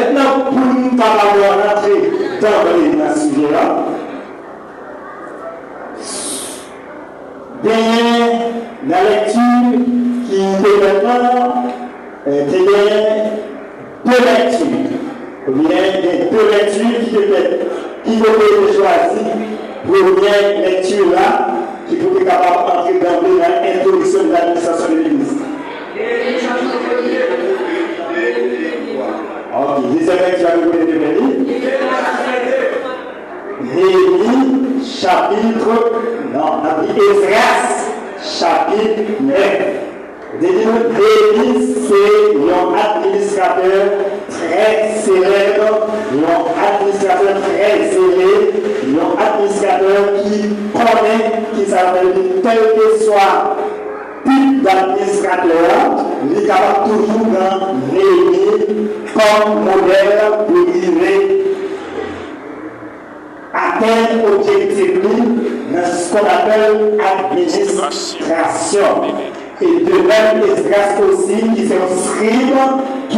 Maintenant, pour nous capables rentrer dans le sujet là, la lecture qui est maintenant, deux lectures. Il y a deux lectures qui ont été choisies. Première lecture là, qui peut être capable d'entrer dans l'introduction de l'administration de l'Église. Ok, deuxième lecture à vous de Néhémie, chapitre, non, Esdras, chapitre 9. Néhémie, c'est un administrateur très célèbre, un administrateur très zélé, un administrateur qui connaît, qui s'appelle, quel que soit type d'administrateur, il est capable toujours dans Néhémie comme modèle pour atteindre l'objectif dans ce qu'on appelle administration. Et de même, Esdras aussi, qui est un scribe, qui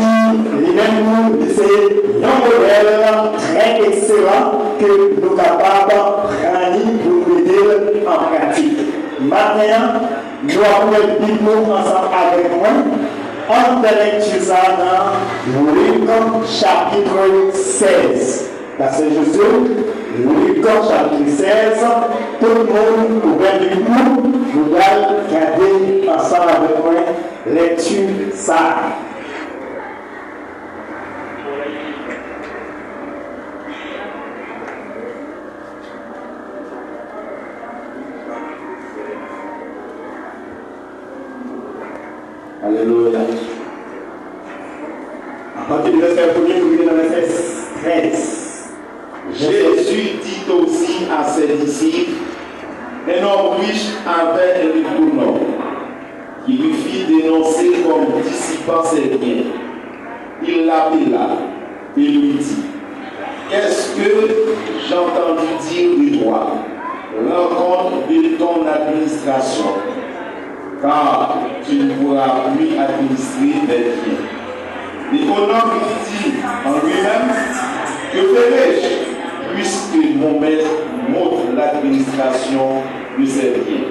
lui-même c'est un modèle très excellent que nous sommes capables de prendre pour aider en pratique. Maintenant, nous avons le Bible ensemble avec moi. On lecture ça dans Luc chapitre 16. Verset Jésus, Luc chapitre 16, tout le monde ouvert du coup, vous allez regarder ensemble avec moi, lecture ça. Alléluia. À partir du verset 1er, vous venez dans le verset 13. Jésus dit aussi à ses disciples, un homme riche avait un époux qui lui fit dénoncer comme dissipant ses biens. Il l'appela et lui dit, qu'est-ce que j'ai entendu dire de toi? Rencontre de ton administration, car tu ne pourras plus administrer tes biens. L'économe lui dit en lui-même, que ferai-je puisque mon maître montre l'administration de ses biens?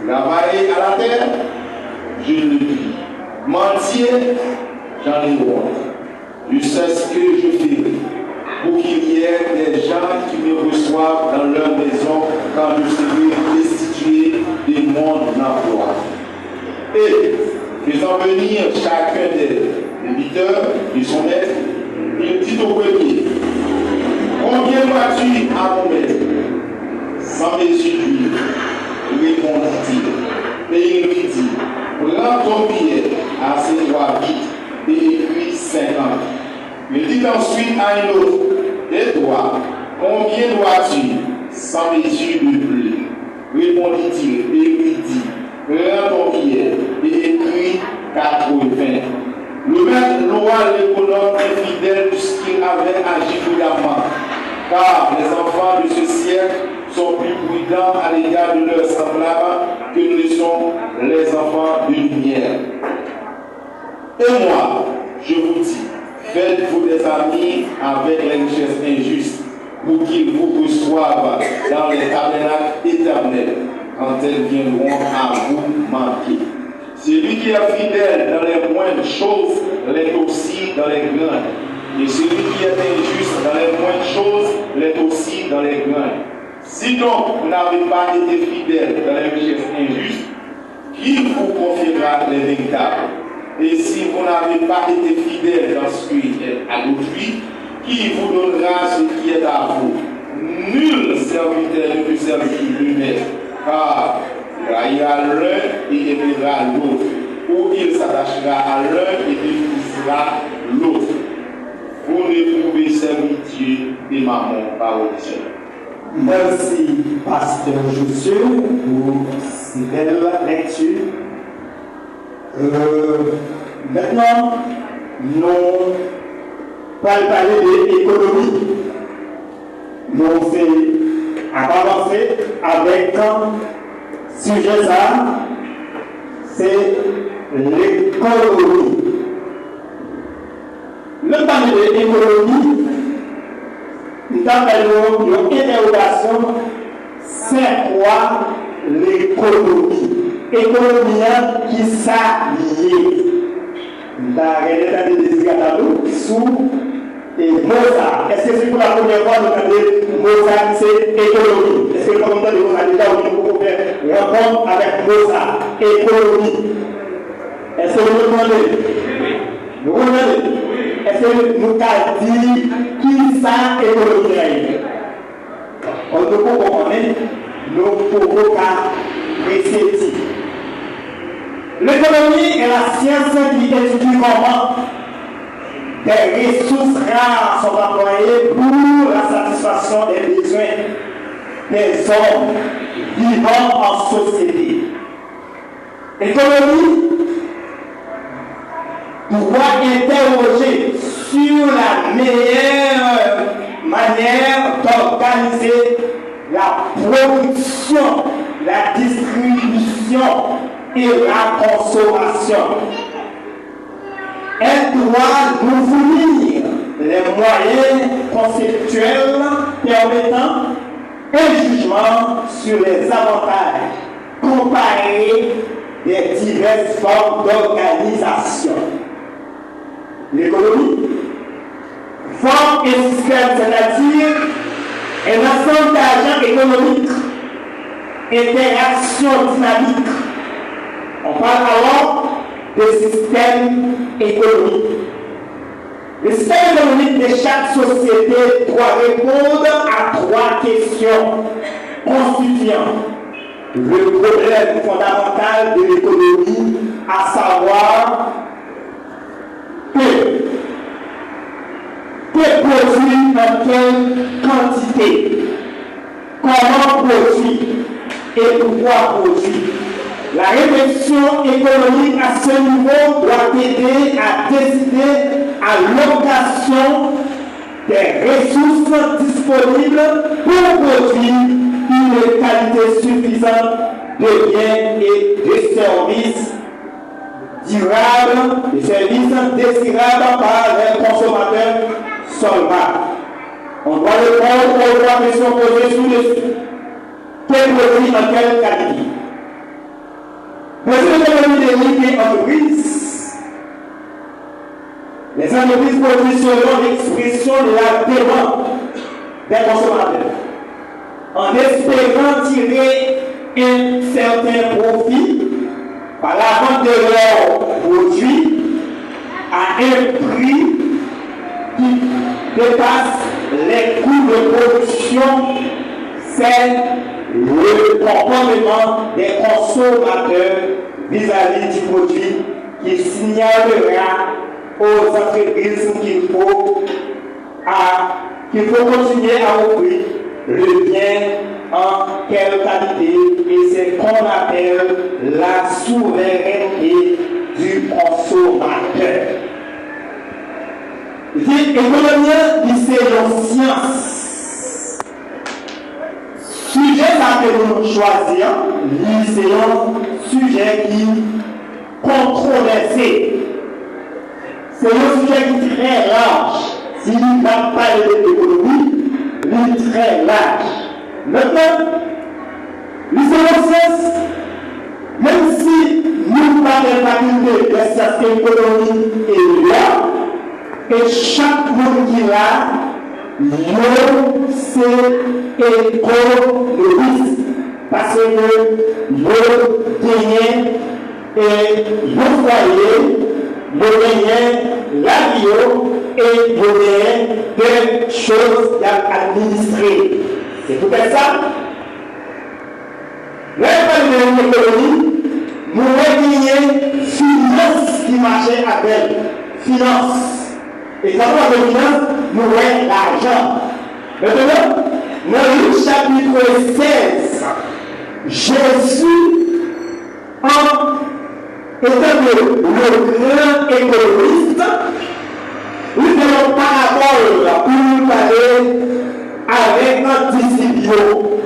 Travailler à la terre, je le dis. Mentir, j'en ai honte. Je sais ce que je ferai pour qu'il y ait des gens qui me reçoivent dans leur maison quand je serai destitué de mon emploi. Et faisant venir chacun des débiteurs de son maître, il dit au premier, combien vas-tu à mon maître? 100 mesures d'huile, répondit-il. Et il lui dit, prends ton billet, assieds-toi vite, et écris 50. Il dit ensuite à un autre, et toi, combien dois-tu? 100 mesures de blé. Répondit-il, et lui dit, prends ton billet, et écris 80. Le maître loua l'économe infidèle puisqu'il avait agi prudemment, car les enfants de ce siècle sont plus prudents à l'égard de leurs semblables que ne le sont les enfants de lumière. Et moi, je vous dis, faites-vous des amis avec les richesses injustes, pour qu'ils vous reçoivent dans les tabernacles éternels, quand elles viendront à vous manquer. Celui qui est fidèle dans les moindres choses l'est aussi dans les grandes. Et celui qui est injuste dans les moindres choses l'est aussi dans les grandes. Si donc vous n'avez pas été fidèle dans les richesses injustes, qui vous confiera les véritables? Et si vous n'avez pas été fidèle dans ce qui est à l'autrui, qui vous donnera ce qui est à vous? Nul serviteur ne peut servir le maître, car il haïra l'un et aimera l'autre, ou il s'attachera à l'un et méprisera l'autre. Vous ne pouvez servir Dieu et Mammon par Dieu. Merci, Pasteur Josué, pour cette belle lecture. Maintenant, nous allons parler de l'économie. Nous allons avancer avec un sujet ça, c'est l'économie. le temps de l'économie, nous avons une interrogation, c'est quoi l'économie? Économie qui s'allie. Nous avons des désiratoires sous et Mozart. Est-ce que c'est pour la première fois que vous entendez Mozart, c'est économie? Est-ce que le commentaire de Mozart déjà vous pouvez rencontre avec Mozart, économie? Est-ce que vous entendez? Vous entendez? Est-ce que nous avons dit qui ça économie? On ne peut pas comprendre, nous pouvons réciter. L'économie est la science qui étudie comment des ressources rares sont employées pour la satisfaction des besoins des hommes vivant en société. L'économie doit interroger sur la meilleure manière d'organiser la production, la distribution et la consommation. Elle doit nous fournir les moyens conceptuels permettant un jugement sur les avantages comparés des diverses formes d'organisation. L'économie, forme et système, c'est-à-dire un ensemble d'agents économiques, interaction dynamique. On parle alors de système économique. Le système économique de chaque société doit répondre à 3 questions constituant le problème fondamental de l'économie, à savoir que produire en quelle quantité, comment produire et pourquoi produire. La réflexion économique à ce niveau doit aider à décider à l'allocation des ressources disponibles pour produire une qualité suffisante de biens et de services durables, des services désirables par les consommateurs seulement. On doit répondre aux 3 questions posées sous-dessus. Quel produit en quelle qualité? Mais l'économie des entreprises, les entreprises produisent selon l'expression de la demande des consommateurs, en espérant tirer un certain profit par la vente de leurs produits à un prix qui dépasse les coûts de production. C'est le comportement des consommateurs vis-à-vis du produit qui signalera aux entreprises qu'il faut continuer à offrir le bien en quelle qualité, et c'est qu'on appelle la souveraineté du consommateur. L'économie, c'est une science. Sujet que nous choisissons, c'est un sujet qui est controversé. C'est un sujet qui est très large. Si nous n'avons pas d'économie, il est très large. Maintenant, l'isologie, même si nous parlons pas de la science économique est là, et chaque monde qui l'a, c'est économiste, parce que le gagne et le foyer, le gagne la bio et le gagne des choses à administrer. C'est tout ça. Là, de l'économie, nous gagnons finance qui marchait avec finance. Et quand on parle de finance, nous voyons l'argent. Maintenant, dans le chapitre 16, Jésus, en étant le grand économiste, nous faisons une parabole pour nous parler avec un disciple.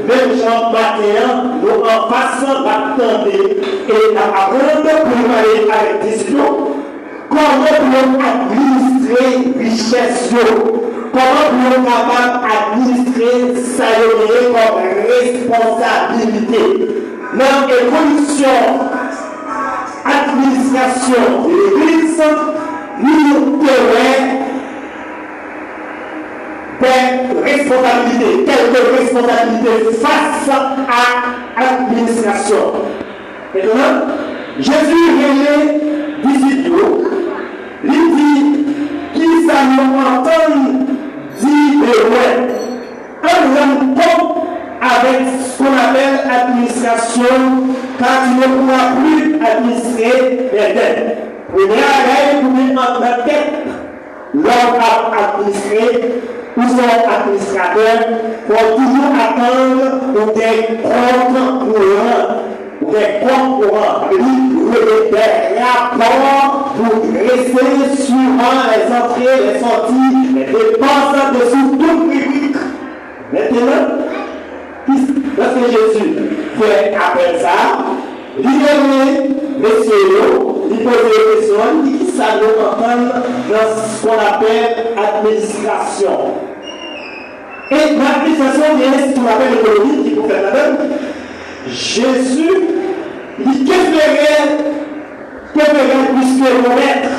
Même Jean Matin, nous en façon d'attendre et d'apprendre pour nous parler avec disciple, comment nous administrer administrer richesse. Comment nous capables d'administrer ça comme responsabilité. Dans l'évolution, administration de l'Église, nous devons des responsabilités, quelques responsabilités face à l'administration. Maintenant, Jésus révèle disciples, il dit qui ça nous entend dit de loin. Un homme comme avec ce qu'on appelle administration, quand il ne pourra plus administrer les dettes. Première pour mettre en tête, l'homme a administré ou son administrateur pour toujours attendre des comptes courants. Des comptes courants, des rapports pour rester suivant les entrées, les sorties, les dépenses de sous toute rubrique. Maintenant, lorsque Jésus fait appel ça, il dit messieurs, il pose des questions, il dit ça nous entend dans ce qu'on appelle administration. Et l'administration vient ce qu'on appelle l'économie, qui vous fait la même. Jésus, il dit que ferait puisque mon maître,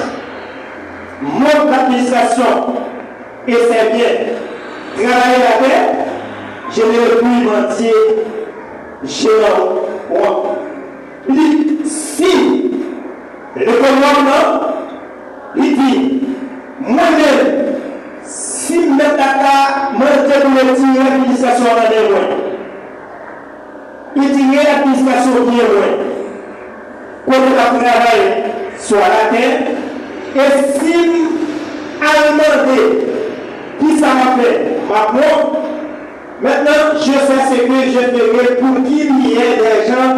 mon administration, et c'est bien, travailler la terre, je ne puis mentir, il dit, si le commandement, il dit, moi-même, si je mets l'administration dans les loin, il tire l'administration qui est loin, qu'on a travaillé sur la terre, et si à demander qui ça m'a fait, ma propre, maintenant, je sais ce que je ferai pour qu'il y ait des gens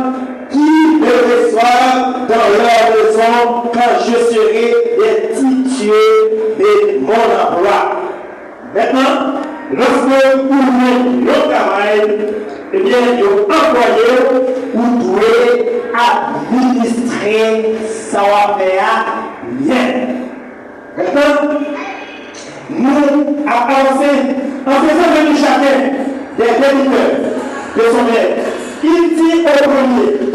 qui me reçoivent dans leur maison quand je serai destitué de mon emploi. Maintenant, lorsque vous mettez le travail, eh bien, l'employé, vous devez administrer ça va faire bien. Maintenant, nous avancons en faisant venir chacun des débiteurs de son aide. Il dit au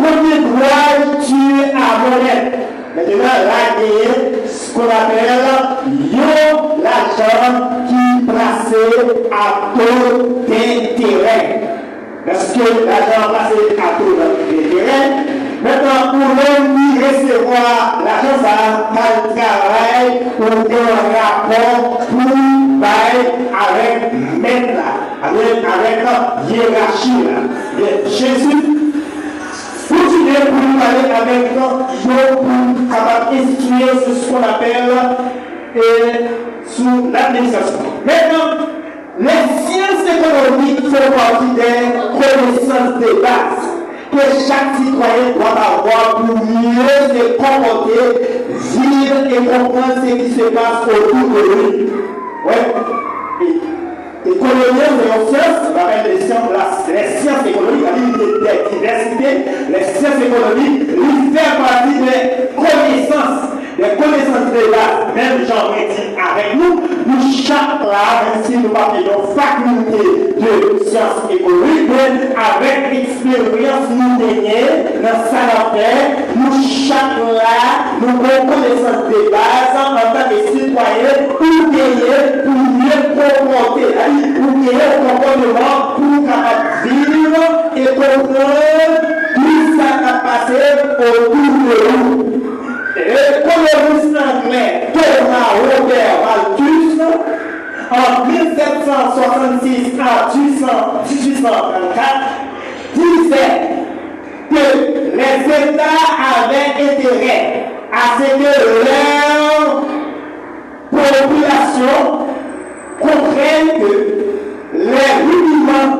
premier dois-tu à mon aide? Maintenant, là, il y a ce qu'on appelle l'argent qui est placé à taux d'intérêt. Parce que l'argent placé à taux d'intérêt, maintenant, pour l'homme qui recevoir l'argent, ça va le travail pour un rapport pour avec maître avec hiérarchie là. Jésus continue pour nous parler avec nous pour capable instruire sur ce qu'on appelle sous l'administration. Maintenant, les sciences économiques font partie des connaissances de base que chaque citoyen doit avoir pour mieux se comporter, vivre et comprendre ce qui se passe autour de lui. Ouais. Économie, c'est une science, on appelle les sciences économiques, la diversité, les sciences économiques, ils font partie des connaissances de base. Même Jean dit avec nous chaque là, même si nous parlons faculté de sciences économiques, avec expérience nous gagnons dans ça nous chaque là, nous avons connaissance de base en tant que citoyens pour gagner, pour mieux comporter, pour gagner un comportement pour vivre et comprendre tout ça qui a passé autour de nous. L'économiste anglais Thomas Robert Malthus, en 1766 à 1834, disait que les États avaient intérêt à ce que leur population comprenne que les rudiments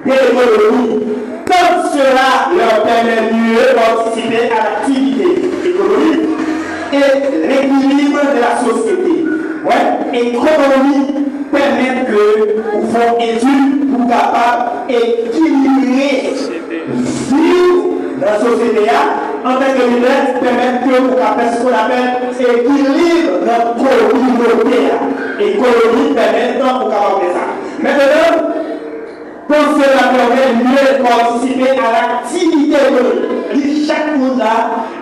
de l'économie, comme cela leur permet de mieux participer à l'activité économique et l'équilibre de la société. Ouais, économie permet que nous faisons études pour capable d'équilibrer vivre dans la société en tant que leader, permettre que vous fassiez ce qu'on appelle équilibre dans notre communauté. Économie permet de faire ça. Maintenant, quand cela permet mieux de participer à l'activité économique, chaque monde là,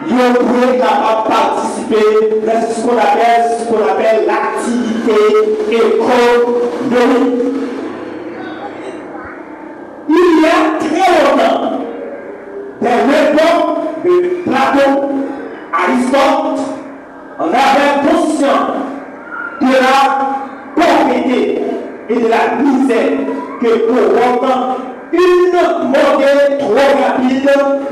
il est capable de participer à ce qu'on appelle l'activité économique. Il y a très longtemps, des l'époque de Platon, Aristote, on avait conscience de la pauvreté et de la misère que provoque une montée trop rapide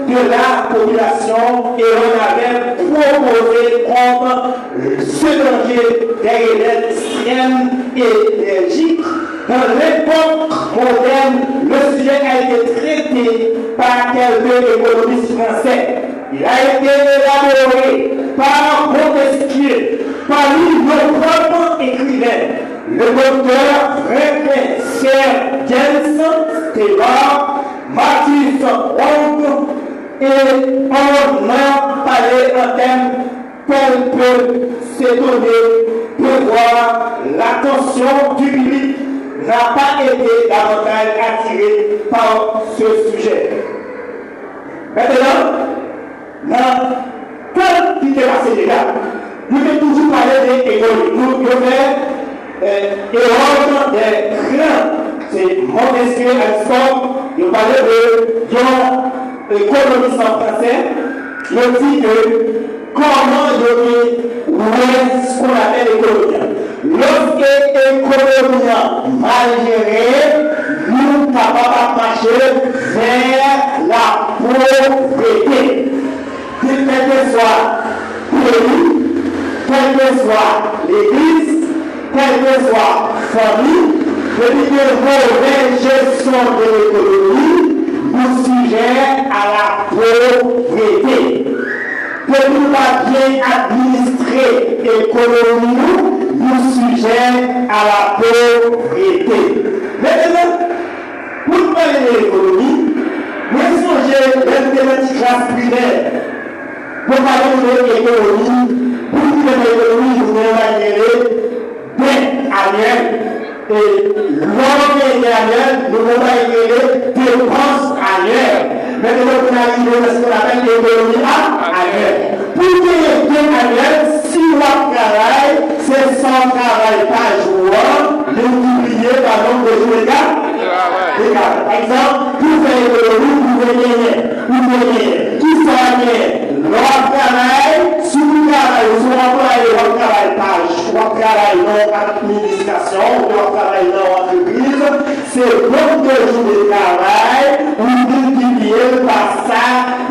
de la population, et on avait proposé comme ce danger des élèves extrêmes et énergiques. Dans l'époque moderne, le sujet a été traité par quelques économistes français. Il a été élaboré par Montesquieu, parmi nos propres écrivains, le docteur Franklin James Taylor, Marcus Wong, et on a parlé en termes qu'on peut s'étonner de voir l'attention du public n'a pas été davantage attirée par ce sujet. Maintenant, quand il est passé déjà, nous avons toujours parlé des écoles. Nous avons fait Hérode des grands. C'est Montesquieu, Aristote, nous parlons de John, économiste en français. Je dis que comment donner ce qu'on appelle l'économie. Lorsque l'économie mal gérée, nous sommes capables de marcher vers la pauvreté. Quel que soit le pays, quelle que soit l'église, quelle que soit la famille, depuis que mauvaise gestion de l'économie nous suggère à la pauvreté. Que nous pas bien administrer l'économie nous suggère à la pauvreté. Maintenant, pour parler de l'économie, nous songez les classes primaires. Pour parler de l'économie, pour parler de l'économie, nous allons bien annuel. Et l'ordre annuel, nous allons dépenses annuelles. Maintenant, on arrive à ce qu'on appelle l'économie annuelle. Pour payer bien annuel, si on travaille, c'est 100 travail par jour, multiplié par nombre de jours égales. Par exemple, pour faire l'économie, vous voyez, qui s'en leur travail, si vous travaillez, si vous employez votre travail par jour, votre travail dans l'administration, votre travail dans l'entreprise, c'est nombre de jours de travail, vous multipliez par ça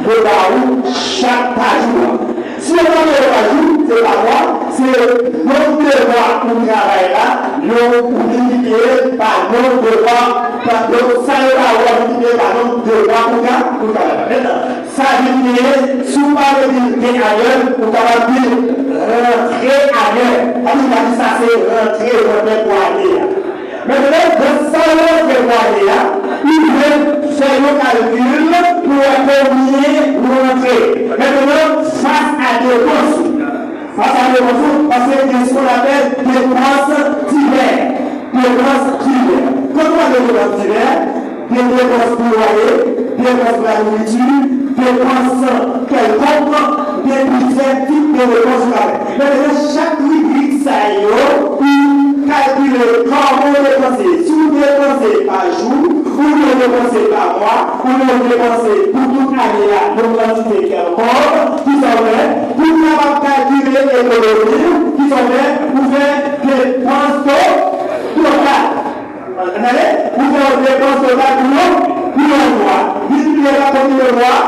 de barou chaque jour. Si on parle de par jour, c'est pas moi, c'est le nombre de mois pour travailler là, nous multiplier par nombre de mois, donc ça ne va pas multiplier par nombre de mois pour travailler. Maintenant, ça multiplier, si vous parlez de ailleurs, vous allez dire rentrer ailleurs. On ça c'est rentrer pour aller. Maintenant, dans ça, rentrer pour aller, il veut faire le calcul pour combien rentrer. Maintenant, face à dépenses. Face à dépenses, parce que c'est ce qu'on appelle dépenses divers. Dépenses divers. Quand on a des dépenses divers, des dépenses pour loyer, des dépenses pour la nourriture, dépenses quelconques, des différents types de dépenses. Maintenant, chaque rubrique, ça y est, calculer comment dépenser. Si vous dépensez par jour, vous dépensez par mois, vous dépensez pour toute année là, donc quantité quelconque, qui sont faits, pour calculer l'économie, qui sont faits pour faire des dépenses totales. Vous faites des dépenses totales pour le mois. Multipliez la combien de mois?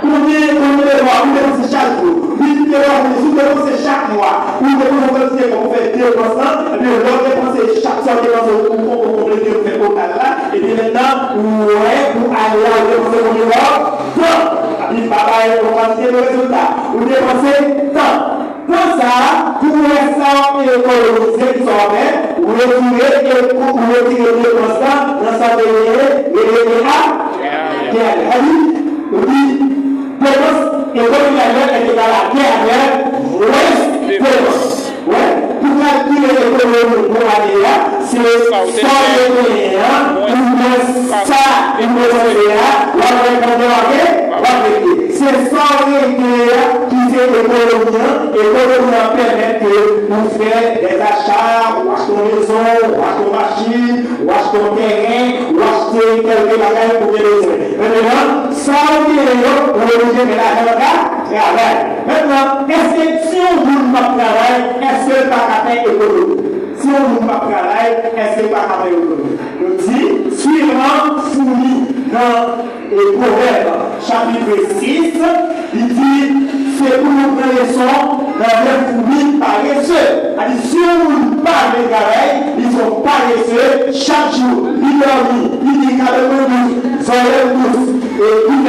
Combien de mois vous dépensez chaque jour? Multipliez la vous dépensez chaque mois. Vous dépensez pour faire 2%, et puis vous dépensez chaque soir pour compléter le fait total là. Et puis maintenant, pour aller là, vous dépensez combien de mois? Tant. Et puis papa, vous quantité de résultats. Vous dépensez tant. Comme ça, pour l'instant, économiser qui sont faits, vous retirez les dépenses dans sa délai, et les A. Vous dites, dépense économique est égal à guerre avec moins dépense. Ouais, pour calculer l'économie pour l'année là, c'est 100 millions, ça, une c'est 100 millions qui fait l'économie permet que nous fassions des achats, ou acheter une maison, ou acheter une machine, ou acheter un terrain, ou acheter quelques bagages pour les besoins. Maintenant, 100 millions, on est obligé de mettre l'argent travail. Maintenant, est-ce que si on ne pas travail, est-ce que pas capable économique? Si on ne pas travail, est-ce que pas capable économique? Je dis, suivant fourni dans le Proverbe chapitre 6, il dit, c'est pour nous prendre les sons dans le fourni paresseux. C'est-à-dire, si on ne parle de travail, ils sont paresseux chaque jour. Ils dorment, ils disent qu'à l'économie, ils ont tous, et ils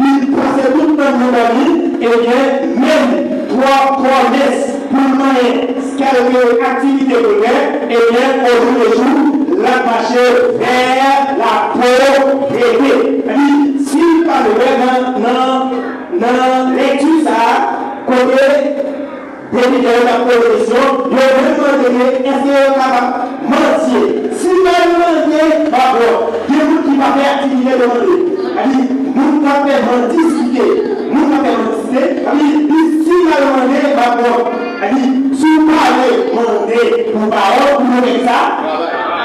ils passent tout le temps dans la vie, et bien, même trois promesses pour moyen, quelques activités de guerre, et bien, au jour le jour, la marcher vers la pauvreté. C'est-à-dire, s'il parle de dans lecture, ça, côté depuis la progression, il y a vraiment est-ce qu'il est capable de mentir? Si il va mentir, d'accord, il y a qui va faire activité de mentir. C'est-à-dire, nous ne pouvons pas discuter. Nous ne pouvons pas discuter. C'est-à-dire, si il va demander, d'accord, c'est-à-dire, si vous parlez, demander pour parole, pour faire ça,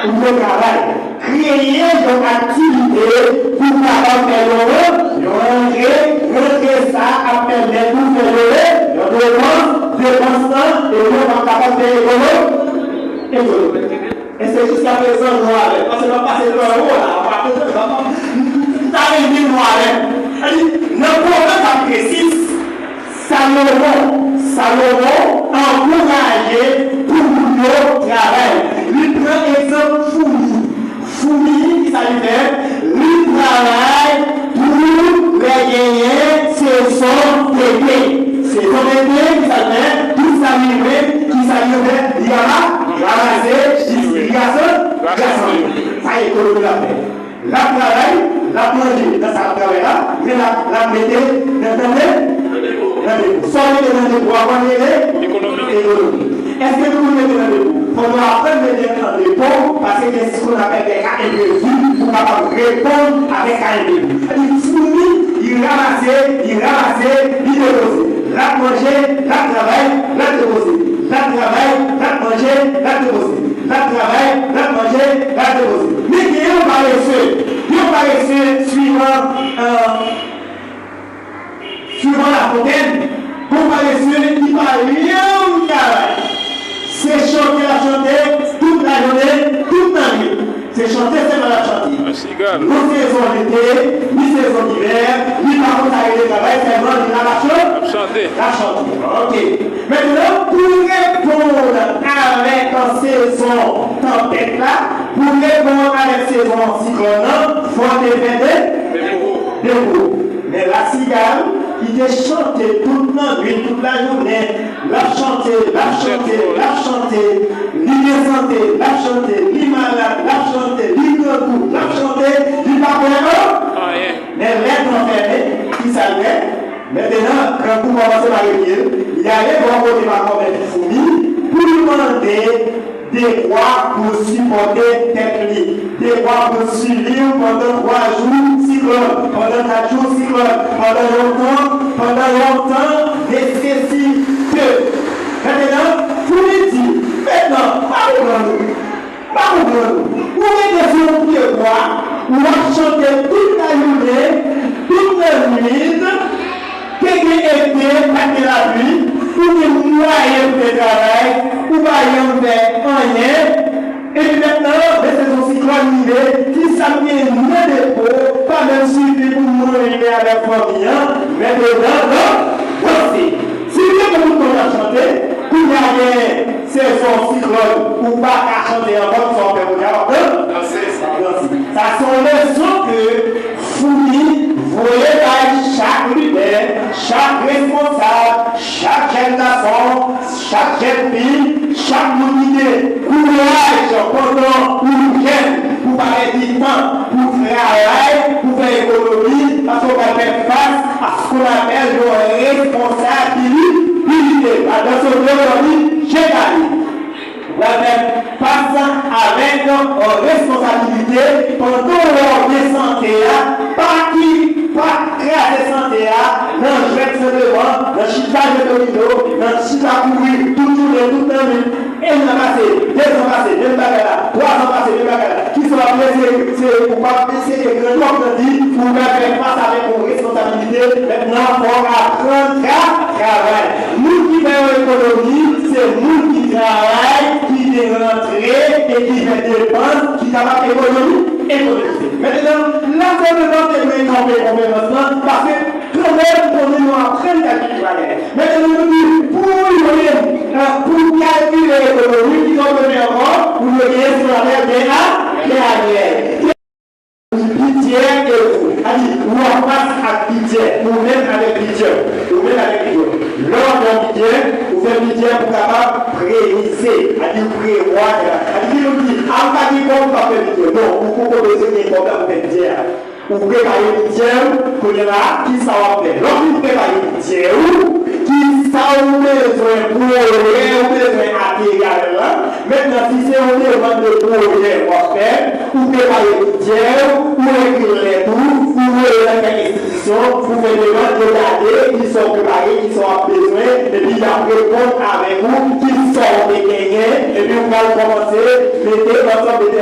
pour le travail. Créer une activité pour pouvoir faire le rentrer ça, à permettre de faire le constant et nous sommes capables de l'économie. Et c'est jusqu'à présent noir. Parce que nous passons de l'euro là. Nous arrivons noir. Le problème précis, Salomon encouragé pour le travail. Il prend exemple Fourni qui s'allume, il travaille pour les gagner ses sons d'été. C'est son été qui s'allume, tout s'allume, il y a là, il y a ça est économie la paix. La travail, la manger dans sa travail là, mais la mettez dans le sortez dans le pour avoir l'économie. Est-ce que vous mettez dans le dépôt? On doit apprendre à mettre dans le dépôt parce que c'est ce qu'on appelle des cas imprévus pour pouvoir répondre avec un imprévu. C'est-à-dire, Fourni, il ramassait, il déposait. La manger, la travail, la déposer. La travail, la manger, la déposer. La travail, la manger, la déposer. Mais qui est paresseux suivant la fontaine, vous paresseux qui parle rien au travail. C'est chanter la chanter toute la journée, toute la nuit. C'est chanter, c'est mal à chanter. Nous saison d'été, ni saison d'hiver, ni par contre avec le travail, c'est vraiment la chanter. La chanter. Ok. Maintenant, pour répondre avec la saison tempête là, pour répondre avec la saison cyclone, il faut défendre des mots. Mais la cigale, qui est chanté toute la nuit, toute la journée, la chanter, l'y santé, la chanter, l'y malade, la chanter, l'y debout, la chanter, l'y pas pour les lettres enfermées, qui s'allumaient. Maintenant, quand vous commencez à réunir, il y a les bons côtés par contre des fourmis pour demander des rois pour supporter technique, des rois pour suivre pendant 3 jours, cyclone, pendant 4 jours, cyclone, pendant longtemps, nécessite. Maintenant, vous me dites, maintenant, pas vous mettez sur le pied droit, vous chanter toute la journée, toute la nuit, quelqu'un était après la vie, ou des moyens de travail, ou moyens de rien. Et puis maintenant, les saisons cyclonisées, qui s'amènent moins de peau, pas même si pour mourir avec famille, mais dedans, si vous pouvez chanter, vous avez saison cyclone, ou pas à chanter en bonne santé, ça sont les sons que Fourni voyait par chaque leader, chaque responsable, chaque jeune garçon, chaque jeune fille, chaque unité, courage pendant une week-end, pour parler du temps, pour travailler, pour faire économie, parce qu'on va faire face à ce qu'on a aujourd'hui, j'ai gagné. Vous avez face avec responsabilité pendant leur santé, pas créer santé, dans le jeu de devant, dans le chitage de domino, dans le chitage courir, tout le temps. Et on a passé, 2 ans passés, 2 bagarres, 3 ans passés, 2 bagarres, qui sont appelés, c'est pour pas baisser les grands hommes dit, pour faire face avec une responsabilité, maintenant, il faut apprendre à travailler. Nous qui faisons l'économie, c'est nous qui travaillons, qui rentrent et qui fait dépenses, qui travaillent l'économie et l'économie. Maintenant, l'enseignement que nous avons maintenant, parce que quand même, nous apprenons à calculer. Maintenant, nous disons, pour calculer l'économie, ils ont besoin encore, vous le voyez sur la mer bien pitié et vous. Ou en face à pitié, ou même avec pitié. Lors de pitié, vous faites pitié pour capable préviser, prévoir. Nous dit, en cas de pas faire pitié. Non, vous pouvez besoin d'un problème pour faire pitié. Vous préparez pitié, qu'on y a qui ça va faire. Lorsque vous préparez pitié, qui ça vous besoin pour besoin matériel. Maintenant, si c'est un élément de projet à faire, vous préparez pitié, vous écrivez les tours, vous voyez la institution, vous faites des demandes de garder, qui sont préparés, qui sont à besoin, et puis après répondre avec vous, qui sont des gagnants, et puis vous allez commencer, mettez ensemble, pour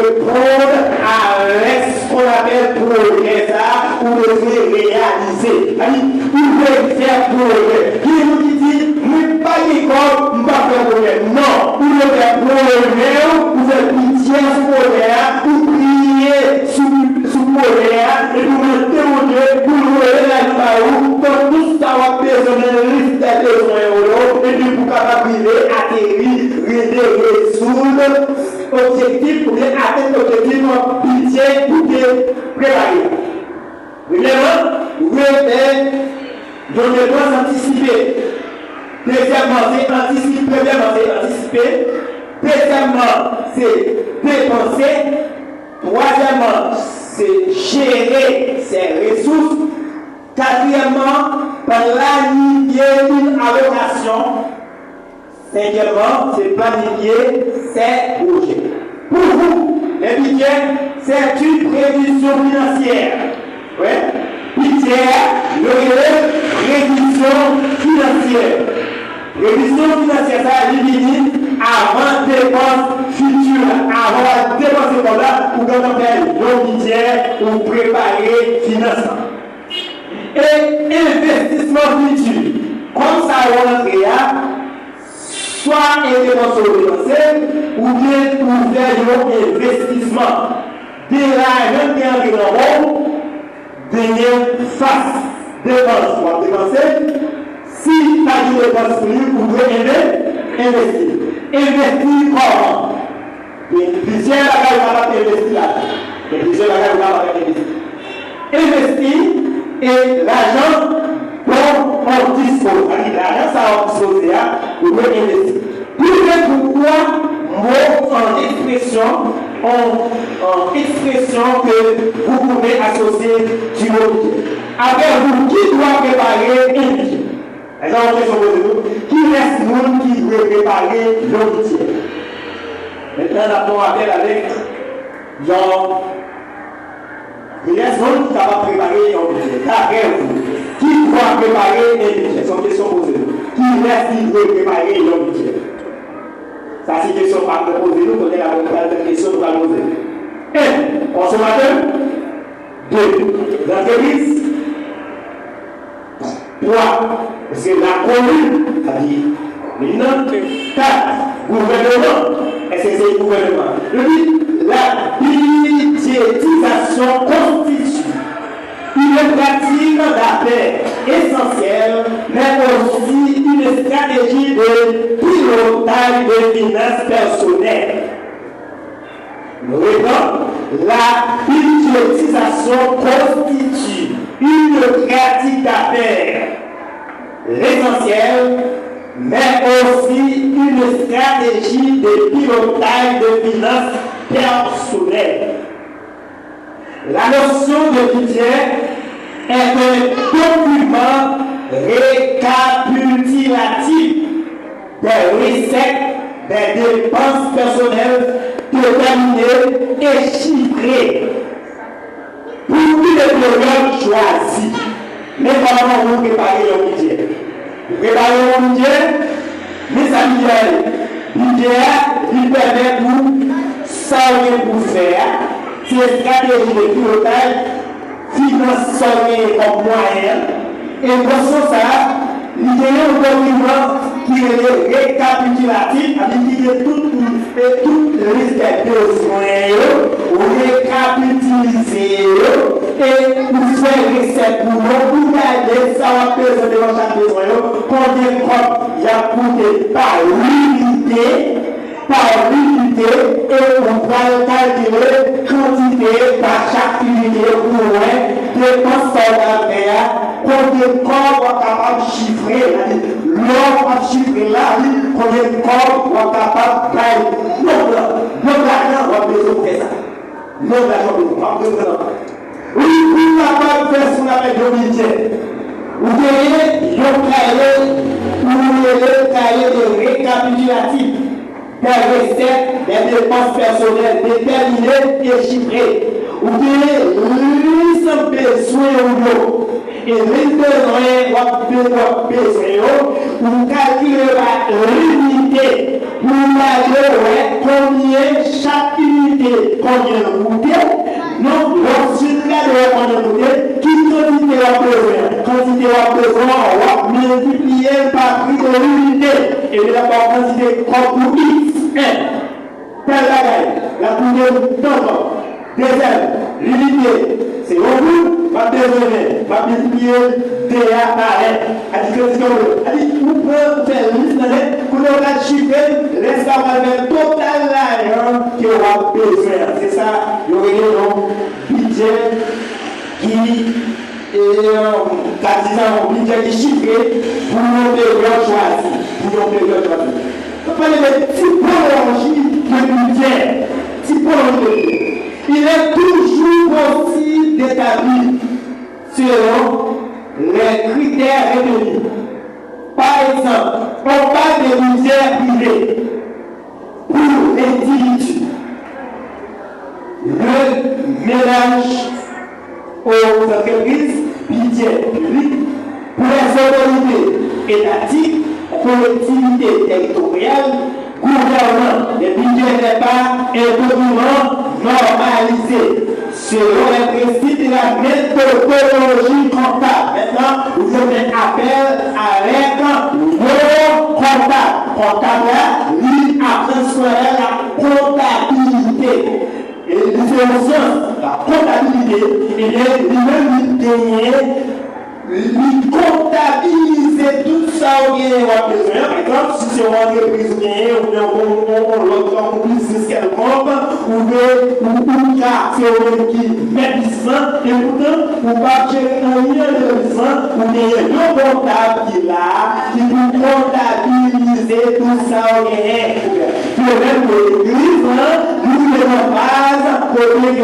répondre avec ce qu'on appelle projet, ça, ou le fait réaliser. Vous devez faire projet. Qui vous dit, mais pas l'école, pas faire projet. Non, vous devez faire projet, vous faites pitié sur projet, vous priez sous projet, et vous mettez au Dieu, vous voyez la vie comme tout ça va besoin de liste de besoins, et puis vous capable atterrir, résoudre objectif pour bien atteindre l'objectif pitié pour bien préparer. Premièrement, vous devez donner des réponses anticipées. Deuxièmement, c'est anticiper. Premièrement, c'est anticiper. Deuxièmement, c'est dépenser. Troisièmement, c'est gérer ses ressources. Quatrièmement, planifier une allocation. Cinquièmement, c'est planifier ses projets. Pour vous, les budgets, c'est une prévision financière. Oui. Budget, prévision financière. Prévision financière, ça élimine avant dépenses futures, avant dépenses comme là, ou quand on fait le budget, ou préparer financement. Et investissement futur, comme ça on a soit une dépense ou bien pour faire un investissement. Déjà, même bien que nous avons face dépense pour dépenser. Si tu as une dépense plus, vous devez investir. Investir comment? Plusieurs bagages capables d'investir là. Plusieurs bagages capables d'investir. Investir et l'argent dont on dispose. L'argent, ça va disposer, vous devez investir. Pourquoi mot en expression que vous pouvez associer du mot. Avec vous, qui doit préparer un budget? Qui reste monde qui doit préparer le budget? Maintenant, nous avons appel avec Jean. Il reste monde qui va préparer un budget. Avec vous, qui doit préparer un budget? C'est une question posée. Qui reste qui doit préparer un budget? Ça, c'est une question à poser. Nous connaissons la question que nous allons poser. 1. Consommateur. 2. Entreprise. 3. Parce que la commune, c'est-à-dire maintenant, 4. Gouvernement. Est-ce que c'est le gouvernement? Le but, la budgétisation constitue une pratique d'affaires essentielle, mais aussi une stratégie de pilotage de finances personnelles. Nous répondons, la budgétisation constitue une pratique d'affaires essentielle, mais aussi une stratégie de pilotage de finances personnelles. La notion de budget est un document récapitulatif des recettes, des dépenses personnelles déterminées et chiffrées pour tous les programmes choisis. Mais comment vous préparez le budget? Vous préparez le budget, mais ça budget, il permet pour ça pour faire, c'est stratégie de pilotage, finance comme moyen, et dans ce sens, il y a un document qui est récapitulatif, avec tout le risque des besoins, récapitaliser, et pour faire recette pour nous, pour garder ça va peser devant chaque besoin, combien de comptes il y a coûté par unité, et on va calculer quantité par chaque unité pour dépenses soldaires, combien de corps on est capable de chiffrer, l'homme va chiffrer là, combien de corps on est capable de faire. Non, l'argent va besoin de faire ça. Non, l'argent va besoin de faire ça. Oui, vous n'avez pas fait ce qu'on appelle le budget. Vous voyez, le cahier de récapitulatif des recettes, des dépenses personnelles déterminées et chiffrées. Vous voyez, les besoins et les besoins, vous calculez la l'unité pour aller combien chaque unité, combien de coûter. Non, lorsqu'il y a combien de coûter, qui quantité a besoin? Quantité a besoin, on va multiplier par prix de l'unité. Et de la quantité comme X, 1. Telle la couleur de temps. Deuxième, l'unité, c'est au bout, va désolé, va multiplier DA par N. Vous pouvez faire l'unité, pour le chiffrer, laisse la total l'argent qui aura besoin. C'est ça, il y aurait un budget qui est, budget qui chiffré pour nos périodes choisies. On parle de typologie de budget. Il est toujours possible d'établir selon les critères retenus. Par exemple, on parle de budget privé pour l'individu. Le ménage aux entreprises, budget public pour les autorités étatiques, collectivités territoriales, gouvernement. Le budget n'est pas un document normalisé selon les principes de la méthodologie comptable. Maintenant, vous faites appel avec nos comptables. Comptable, lui, apprend sur la comptabilité. Et la comptabilité, il est lui-même lui comptabiliser tout ça au bien et au besoin. Par exemple, si c'est une entreprise bien, ou l'autre business quelconque, ou un cas, c'est un qui met du sang, et pourtant, vous ne pas gérer un lien de sang, ou bien le comptable qui là, qui vous comptabiliser tout ça au bien. Le même pour l'église, nous devons base pour les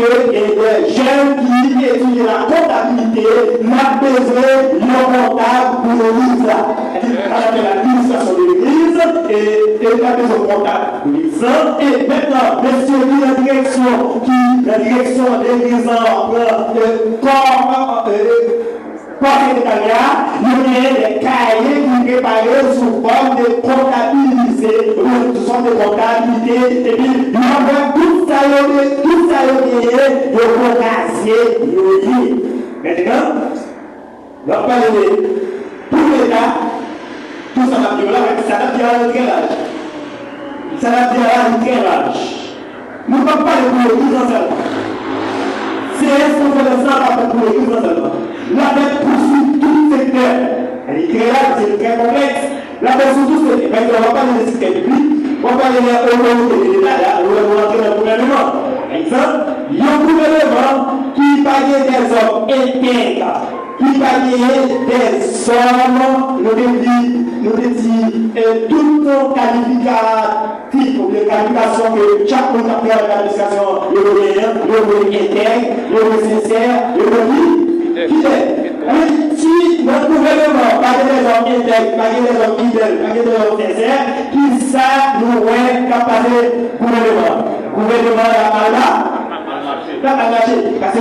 jeunes qui étudient la comptabilité, n'a besoin le comptable pour l'église. L'administration de l'église et la maison comptable pour l'église. Et maintenant, monsieur, la direction de l'église comme secrétariat, il y a des cahiers qui sont préparés sous forme de comptabiliser, ce sont des comptabilités, et puis il y a tout ça, il y a casier, maintenant, on va parler de tout l'État, tout ça va dire là, ça va dire à l'âge. Ça va dire à l'âge. Nous ne parlons pas de l'église en seulement. C'est responsable de ça pour l'église en seulement. La dette poursuit tout secteur. Elle est très large, c'est très complexe. La dette poursuit tout secteur. Mais on va parler de système public, on va parler de l'autorité de l'État, là, on va rentrer dans le gouvernement. Par exemple, il y a un gouvernement qui paye des hommes intègres, qui paye des sommes, nous dit, toutes nos qualificatifs, les qualifications que chaque monde a pris à l'administration, le moyen intègre, le sincère, le qui est. Si si notre gouvernement, pas des hommes intègres, pas des hommes fidèles, pas des hommes sincères, qui ça nous est capable de gouvernement. Gouvernement là, pas marché. Parce que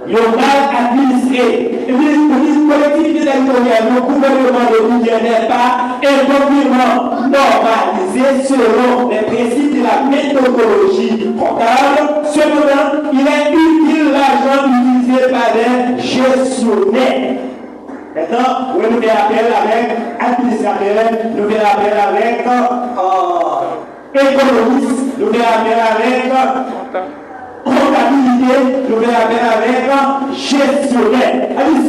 il y a mal administré. Les collectivités territoriales, le gouvernement de Niger n'est pas intégralement normalisé selon les principes de la méthodologie comptable. Cependant, il est utile l'argent utilisé par les gestionnaires. Maintenant, nous faisons appel avec administrateurs, nous faisons appel avec économistes, nous faisons appel avec comptabilité, nous faisons appel avec gestionnaire.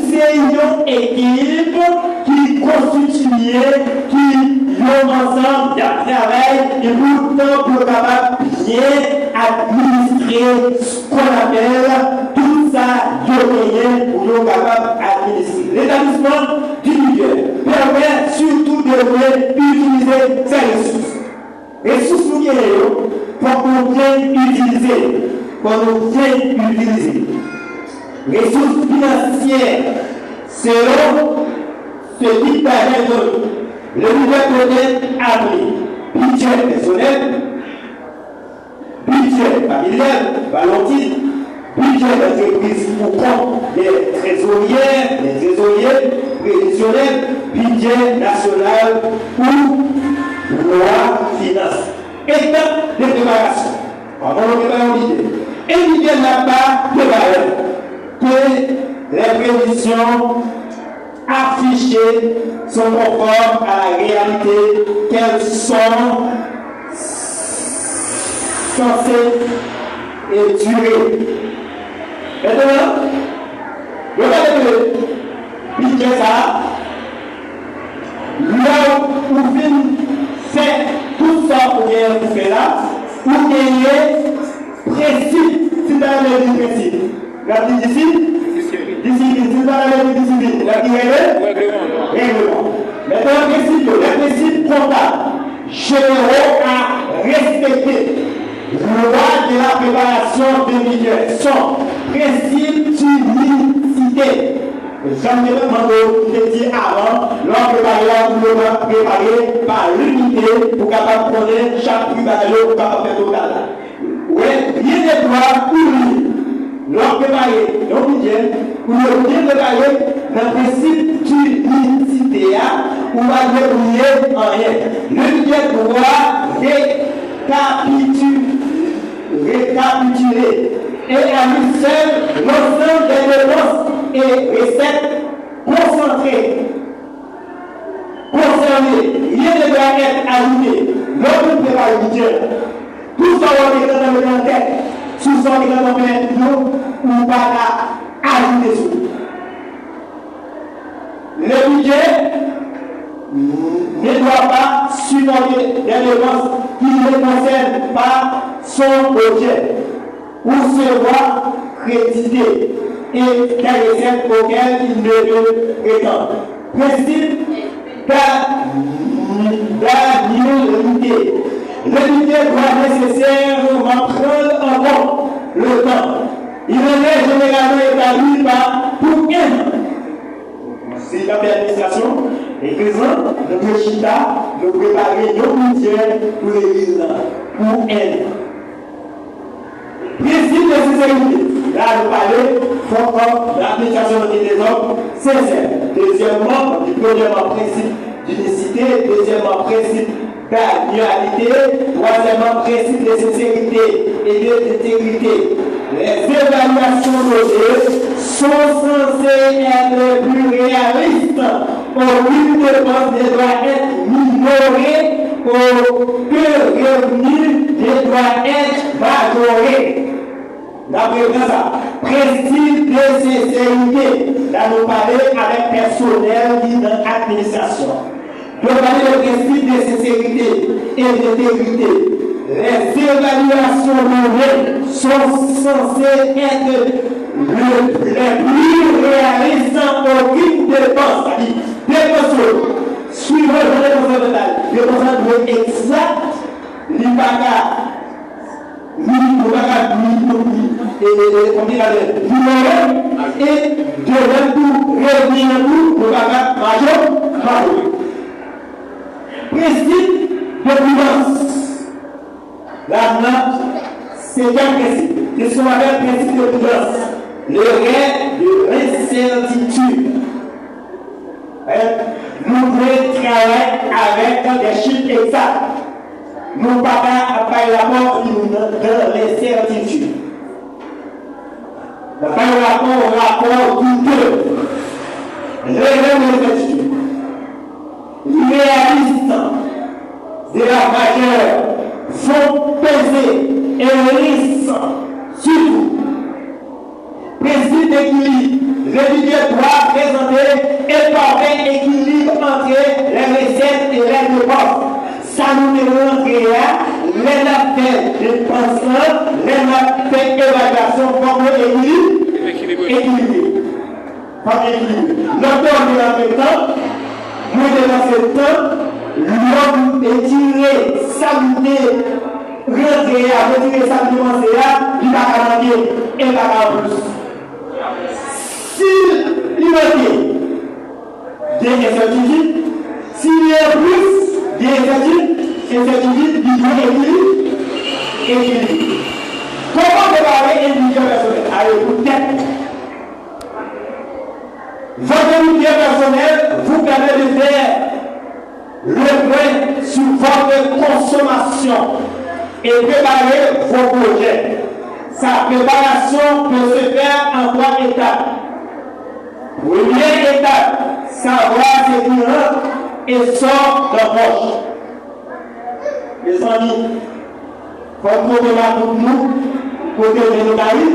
C'est une équipe qui constitue, qui ont ensemble de travail et pourtant pour capable bien administrer ce qu'on appelle tout ça, pour nous capable d'administrer. L'établissement du budget permet surtout de utiliser ces ressources. Ressources nous pour nous bien utiliser. Pour nous bien utiliser. Ressources financières, selon ce qui permet de le budget peut être appelé budget personnel, budget familial, valentine, budget d'entreprise pour compte des trésoriers prévisionnels, budget national ou loi finance. Étape de préparation. Avant de préparer l'idée. Et l'idée n'a pas de valeur que les prévisions affichées sont conformes à la réalité qu'elles sont censées durer. Maintenant, regardez le budget ça, là où vous fait tout ça pour gagner pour faire là, pour gagner principe, c'est dans le principe. La discipline, c'est dans le discipline. La règlement. Maintenant, le principe comptable, généraux à respecter. Loi de la préparation des budgets sont principes d'unicité. J'en ai demandé dit avant, l'on préparer par l'unité pour capable de connaître chaque prix pour capable faire total. Oui, rien ne doit oublier. L'on préparer le budget, pour le bien préparer le principe d'unicité, on va ne oublier en rien. Le budget doit récapituler et à lui seul l'ensemble des dépenses et recettes concentrées, concernées. Rien ne doit être ajouté. L'homme ne peut pas le budget. Tout ça va être dans le tête. Tout ça va être dans le tête. Ou pas ajouter sur. Le budget ne doit pas supporter des dépenses qui ne concernent pas son objet ou se voit crédité et des recettes auxquelles il ne peut prétendre. Principe d'annualité. L'unité doit nécessairement prendre en compte le temps. Il est généralement établi par pour un an. C'est l'administration et présent, notre chita, nous préparer nos budgets pour les villes, pour elle. Principe de sincérité. Là, nous parlons de l'application des hommes sincères. Deuxièmement, premièrement, principe d'unicité. Deuxièmement, principe d'annualité. Troisièmement, principe de sincérité et d'intégrité. Les évaluations données sont censées être plus réalistes. Aucune dépense ne doit être minorée, aucun revenu ne doit être majoré. D'après ça, principe de sincérité. Là, nous parlons avec personnel qui est dans l'administration. Nous parlons de principe de sincérité et d'intégrité. Les évaluations nouvelles sont censées être les plus réalistes sans aucune dépense. C'est-à-dire, dépense suivant le dépense totale. Dépense doit être exact, l'IPACA, et de tout revenir tout pour la major. Principe de prudence. Là, c'est un principe. C'est ce qu'on appelle le principe de prudence. Le règne de l'incertitude. Nous devons travailler avec des chiffres exacts. Nous ne pouvons pas faire rapport de l'incertitude. Nous ne pouvons pas rapport douteux. Le règne de l'incertitude. Réalistes de la majeure font peser et risque sur tout. Principe d'équilibre. Régulier doit présenter un parfait équilibre entre les recettes et les dépenses. Ça nous demande les affaires de pensement, les affaires d'évaluation comme équilibré. L'auteur de la méthode, nous devons ce temps, l'homme est tiré, salué, retirer, retirer sa dimension, il va garantir et va plus. S'il y a des incertitudes, s'il y a plus d'incertitudes, il doit équilibrer. Comment préparer un budget personnel? Allez, vous tête. Votre budget personnel vous permet de faire le point sur votre consommation et préparer vos projets. Sa préparation peut se faire en 3 étapes. Première étape, savoir ce qui rentre et sort de poche. Les amis, il faut trouver la pour nous, côté de nos pays,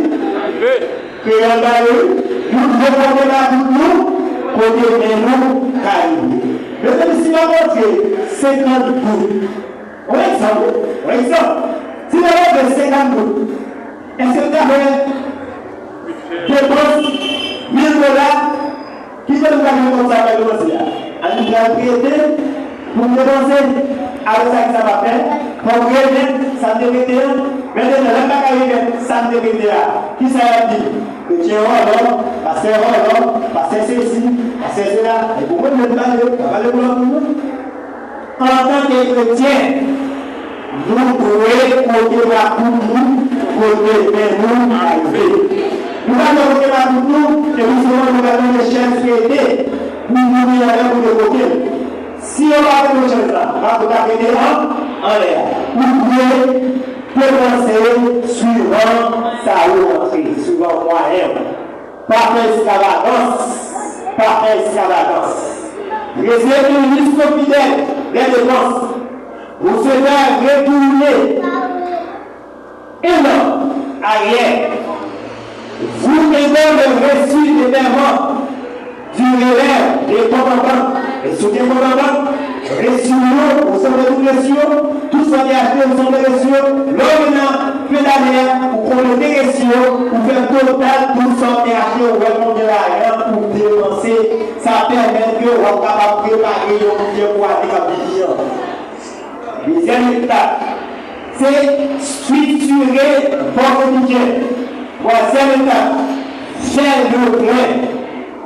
que nous devons trouver la pour nous, côté de nos pays. Mais si on montre 50 gouttes, on exemple, si on montre 50 gouttes, est-ce que vous avez dépense $1000 qui peut nous faire comme ça avec le dossier? On nous a prêté pour dépenser avec ça que ça va faire. Pour prêter, ça me dépêche. Maintenant, le bac ça me dépêche. Qui ça a dit? Que tu es rôle, parce que ceci, parce que cela. Et pour moi, je ne vais pas le voir pour nous. En tant que chrétien, nous pouvons côté la pour nous, côté nous arriver. Nous allons côté la pour nous, et nous allons les chaînes traitées, nous allons pour le côté. Si on va faire le chaîne là, on va arrêter en l'air. Vous pouvez dépenser suivant sa rentrée, suivant moyen. Par extravagance. Réservez une liste fidèle des dépenses. Vous serez retourner énorme arrière. Vous aidez le reçu des paiements du relève des commandants et sous-commandants, reçus au sein de toutes les cieux, tout ce qui est acheté au sein des cieux, l'homme pédalier, pour qu'on le reçu, pour faire total, tout ce qui est acheté au règlement de l'argent, pour dépenser, ça permet que vous êtes capable de préparer le budget pour aller à la deuxième étape, c'est structurer votre budget. Troisième étape, faire le plan.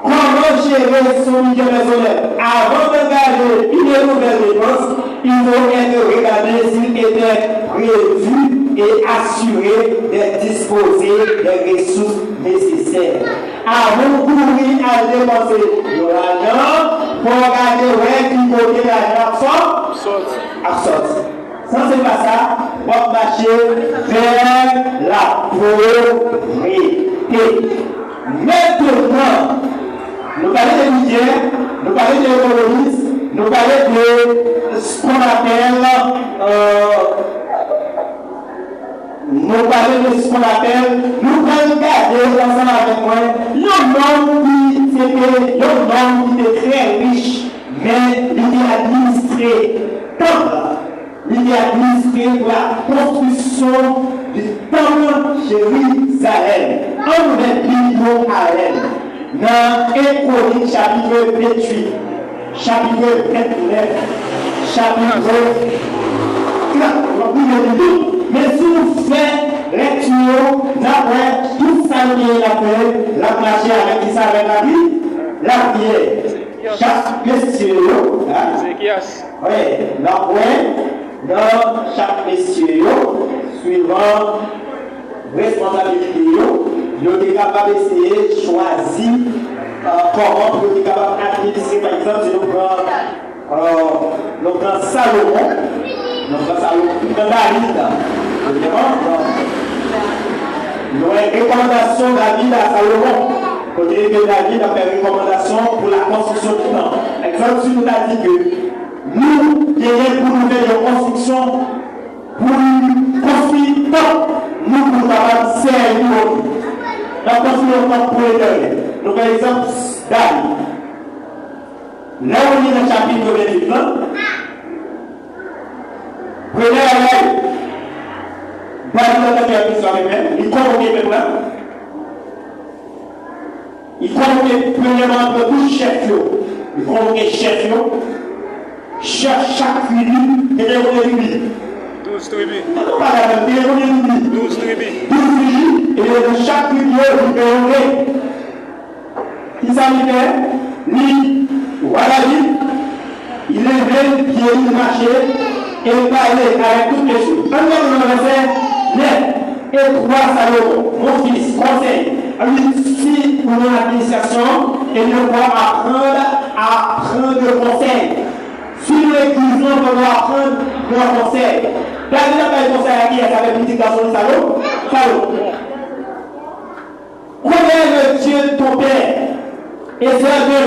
Comment gérer son budget personnel? Avant d'engager une nouvelle dépense, il faut être regardé s'il était prévu et assuré de disposer des ressources nécessaires. Avant de courir à dépenser l'argent, il faut regarder qui côté l'argent absorbe. Ça, c'est pas ça, on va marcher vers la pauvreté. Maintenant, nous parlons de budget, nous parlons d'économie, nous parlons de ce qu'on appelle, nous prenons garder ensemble avec moi, l'homme qui était très riche, mais il est administré il est administré pour la construction du temple Jérusalem. On met millions à elle. Dans 1 Chronique chapitre 28, chapitre 29, chapitre 4. Mais si vous faites lecture, d'après tout ça qui est la marché avec qui ça avec la vie, la prière. Chaque question, oui, dans chaque question, suivant responsabilité, vous êtes capable d'essayer de choisir comment vous êtes capable d'administrer, par exemple, si nous prenons Salomon, nous prenons David, nous avons une recommandation David à Salomon. Quand il dit que David a fait une recommandation pour la construction du temple. Exemple, si nous avons dit que nous, gagnons pour nous faire une construction, pour construire le temple, nous pouvons avoir servir. Nous construisons le temple pour l'éternel. Donc, par exemple, David. Là où on est dans le chapitre 28, prenez la règle. David a fait une histoire lui-même, il convoque le peuple. Il convoque premièrement tous les chefs. Il convoque les chefs. Chaque tribu est une tribu. 12 tribus. On parle de 12 tribus. 12 tribus, et de chaque tribu est une. Qui s'en fait? Voilà, il levait le pied, il marchait, et il parlait avec toutes les choses. Quand on a fait, et toi, Salomon, mon fils, conseil, si vous avez l'administration, et nous devons apprendre le conseil. Si nous l'église, on doit apprendre le conseil. David n'a pas le conseil à qui elle avait une petite garçon de Salomon. Connais le Dieu de ton père, et c'est un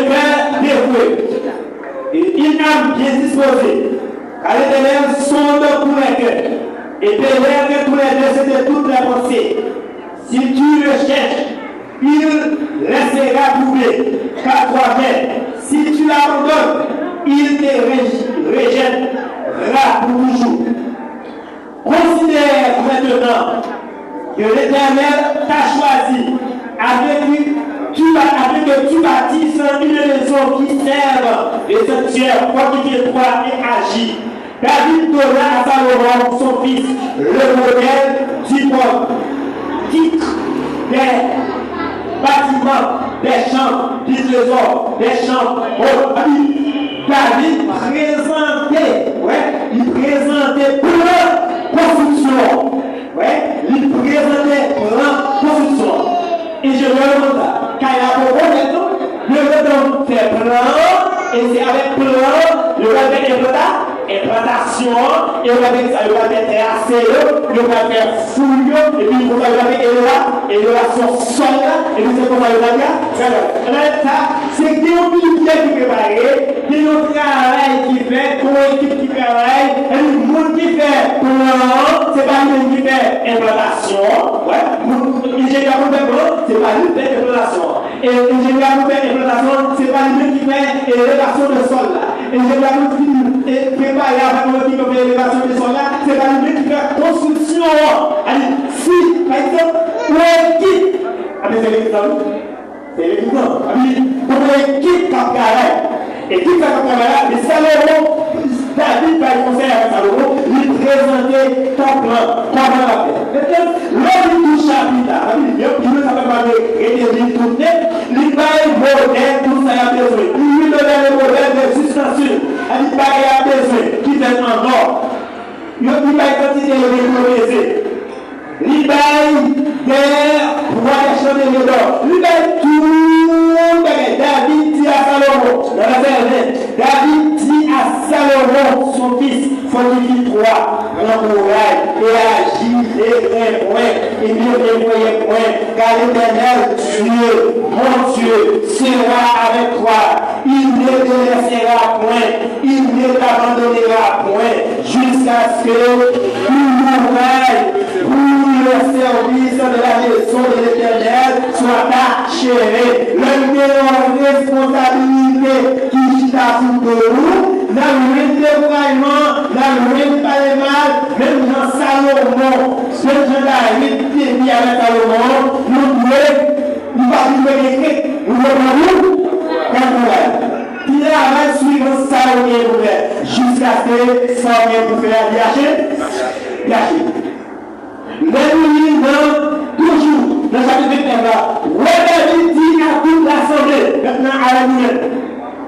cœur dévoué. Et une âme bien disposée. Car l'Éternel sonde tous les cœurs. Et pénètre tous les deux, c'était toutes les pensées. Si tu le cherches, il laissera trouver. Car toi-même, si tu l'abandonnes, il te rejettera pour toujours. Considère maintenant que l'Éternel t'a choisi avec que tu bâtisses une maison qui serve les sanctuaires, fortifier toi et agir. David donna à Salomon, son fils, le modèle du peuple, titre des bâtiments, des champs, du trésor, des champs. David présentait plein de construction. Il présentait plein de construction. Et je me demande, quand il a beaucoup de temps, le redon fait plein, et c'est avec plein, le redon fait implantation, et le redon fait terrassé, le redon fait fouille, et puis il faut faire élévation sol, et puis c'est comme ça, c'est des militaires qui préparent, des travail qui fait, une équipe qui travaille, et le monde qui fait plan, c'est pas le monde qui fait implantation, l'ingénieur c'est pas lui qui fait implantation. Et l'ingénieur qui fait implantation, c'est pas lui qui fait élévation de sol là. L'ingénieur qui prépare avec le qui fait élévation de sol là, c'est pas lui qui fait construction. Allez, si, par exemple, l'équipe, c'est l'équipe. C'est l'équipe. Pour l'équipe Capcaray, et qui fait Capcaray, les Salomon, David va conseiller avec Salomon, lui présenter ton plan, comment la faire. Maintenant, l'homme du chapitre, il ne savait pas de tourner, il va y modèle, tout ça a besoin. Il lui donne le modèle de substantiel, il va y avoir besoin, qui fait en or. Il va y continuer de l'économiser. Il va y pouvoir changer les dents. Il va y tout, David dit à Salomon, dans la verset, David dit à Salomon, son fils, fortifie-toi, l'encourage et agis et point, et mieux déployer point, car l'Éternel, Dieu, mon Dieu, sera avec toi. Il ne te laissera point, il ne t'abandonnera point, jusqu'à ce que tu mourrais pour le service de la maison de l'Éternel soit achevé. Le meilleur responsabilité qui t'a sous vous, n'a rien de vraiment, n'a rien de pas de mal, même dans Salomon, ce David qui est mis avec Salomon, nous il a suivre Salomon jusqu'à ce que Salomon pour faire gâcher. Même dans 29 là, David dit à toute l'assemblée, maintenant à la mienne,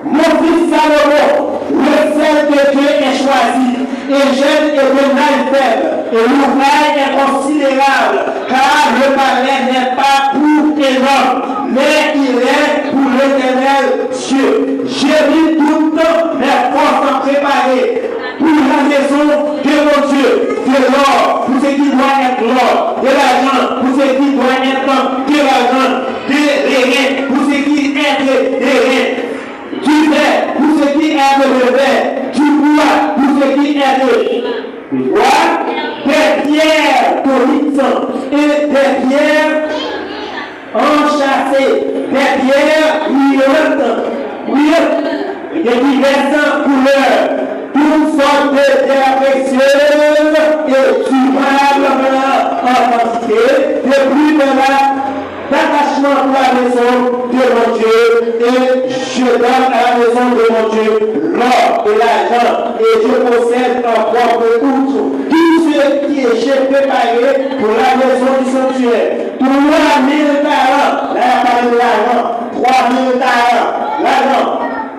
mon fils Salomon, le seul que Dieu ait choisi, est jeune et de main faible, et l'ouvrage est considérable, car le palais n'est pas pour un homme, mais il est pour l'Éternel Dieu. J'ai mis toutes mes forces en préparer pour la maison de mon Dieu, de l'or, pour ce qui doit être l'or, de l'argent, pour ce qui doit être de l'argent, des reins, pour ce qui est des reins, du verre, pour ce qui est de verre, du bois, pour ce qui est de bois, des pierres toniques et des pierres enchâssées, des pierres brillantes, des diverses couleurs, toutes sortes de terres précieuses et durablement en quantité, de plus de d'attachement pour la maison de mon Dieu, et je donne à la maison de mon Dieu l'or et l'argent, et je possède en propre tout ce qui est j'ai préparé pour la maison du sanctuaire. 3000 talents, là il y a parlé de l'argent, 3000 talents, l'argent.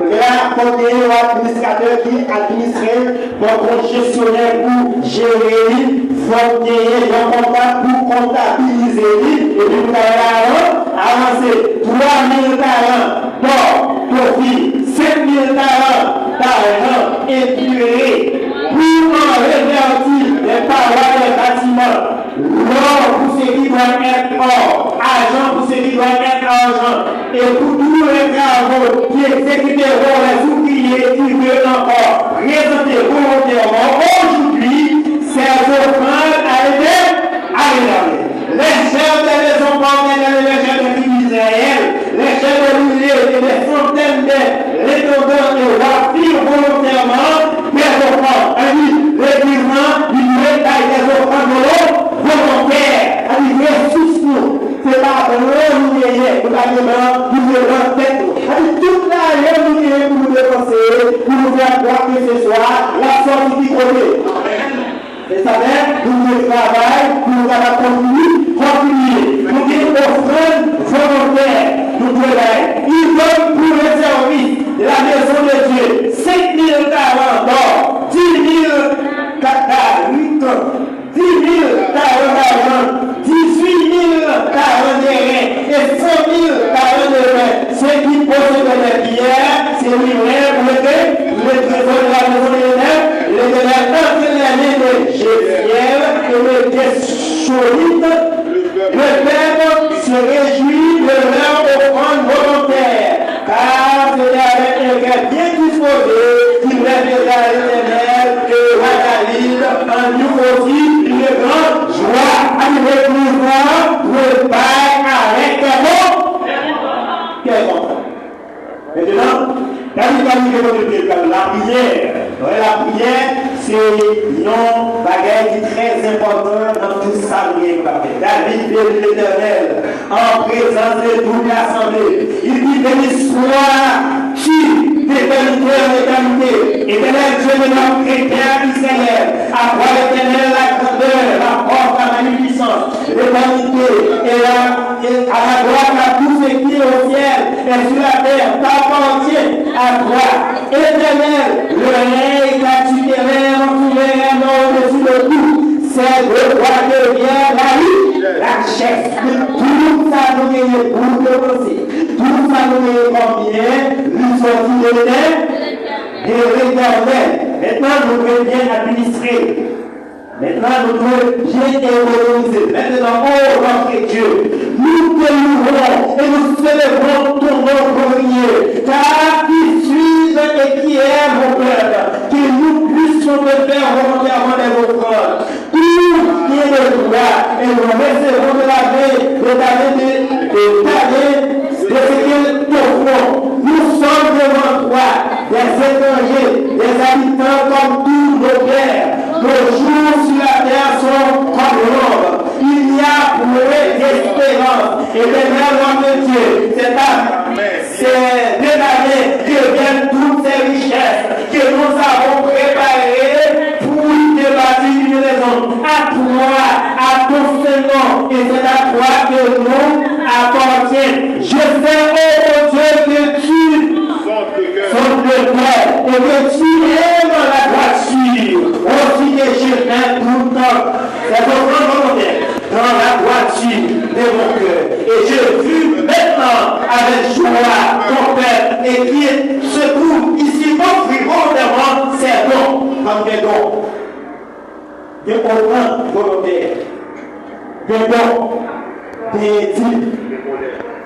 Là, il y a un administrateur qui administrait votre gestionnaire pour gérer, il faut gagner un comptable pour comptabiliser, et puis vous avez avancé 3000 talents d'or, profit, 5000 talents d'argent imprimé pour en révertir les parois des bâtiments. L'or pour ce qui doit être or, argent pour ce qui doit être argent, et pour tous les travaux qui exécuteront les ouvriers qui veulent encore présenter volontairement aujourd'hui ces offrandes à l'éternel. Les chefs des maisons partenaires, les chefs des filles d'Israël, les chefs de milliers et des centaines de l'étendard et raffirent volontairement des offrandes. Les virements du bétail des offrandes volontaires, avec sous nous, c'est pas l'homme qui est probablement nous devons tête. Avec toute la nous pour nous dépenser, pour nous faire croire que ce soit la sortie du côté. Et ça veut nous travail, pour nous continuer. Nous devons offrir volontaire, nous devons. Ils donnent pour le service de la maison de Dieu 5000 talents d'or, 10 000 talents, 10 000 talents d'argent, 18 000 talents de reins et 100 000 talents de reins. Ceux qui possèdent des pierres, c'est livré pour le trésor de la maison de l'Éternel, l'Éternel entre les mains de Jéziel et le Gesholite. Le peuple se réjouit de leur offrande volontaire, car c'est avec un cœur bien disposé qu'il révélera à l'Éternel que la David en nous aussi une grande joie. Avec le Père avec quel bon. Maintenant, la prière. La prière, c'est un bagage qui est très important dans tout ça. David de l'Éternel, en présence de toute l'assemblée. Il dit béni soit qui d'éternité en éternité. Éternel Dieu de notre chrétien Israël, à toi l'Éternel la grandeur, la force, la magnificence, l'éternité et à la gloire à tout ce qui est au ciel et sur la terre, t'appartient à toi. Éternel, le règne catutelaire, souverain au-dessus de tout, c'est de toi que vient la vie, la richesse. Tout ça nous est pour dépenser. Tout ça nous est combien, nous sortis de l'éternel et l'éternel. Maintenant, nous devons bien administrer. Maintenant, nous devons bien économiser. Maintenant, oh notre Dieu, nous te louons et nous célébrons ton nom premier, car qui suis et qui est mon peuple, que nous puissions te faire volontairement les offrandes. Tout qui est de toi, et nous recevons de la vie, de ta vie, de ce qu'il t'offre. Nous sommes devant toi, des étrangers, des habitants comme tous nos pères. Nos jours sur la terre sont comme l'ombre. Il y a pour eux d'espérance. Et l'éternel de Dieu, c'est démarrer que viennent toutes ces richesses que nous avons préparées pour te bâtir une maison. À toi, à ton Seigneur, et c'est à toi que nous Je sais, oh Dieu, que tu fondes le cœur et que tu aimes la droiture. Aussi que je t'aime tout le temps. C'est ton grand volontaire dans la droiture de mon cœur. Et je vis maintenant avec joie ton Père et qui se trouve ici volontairement ses dons comme des dons. Des organes volontaires, des dons, des études,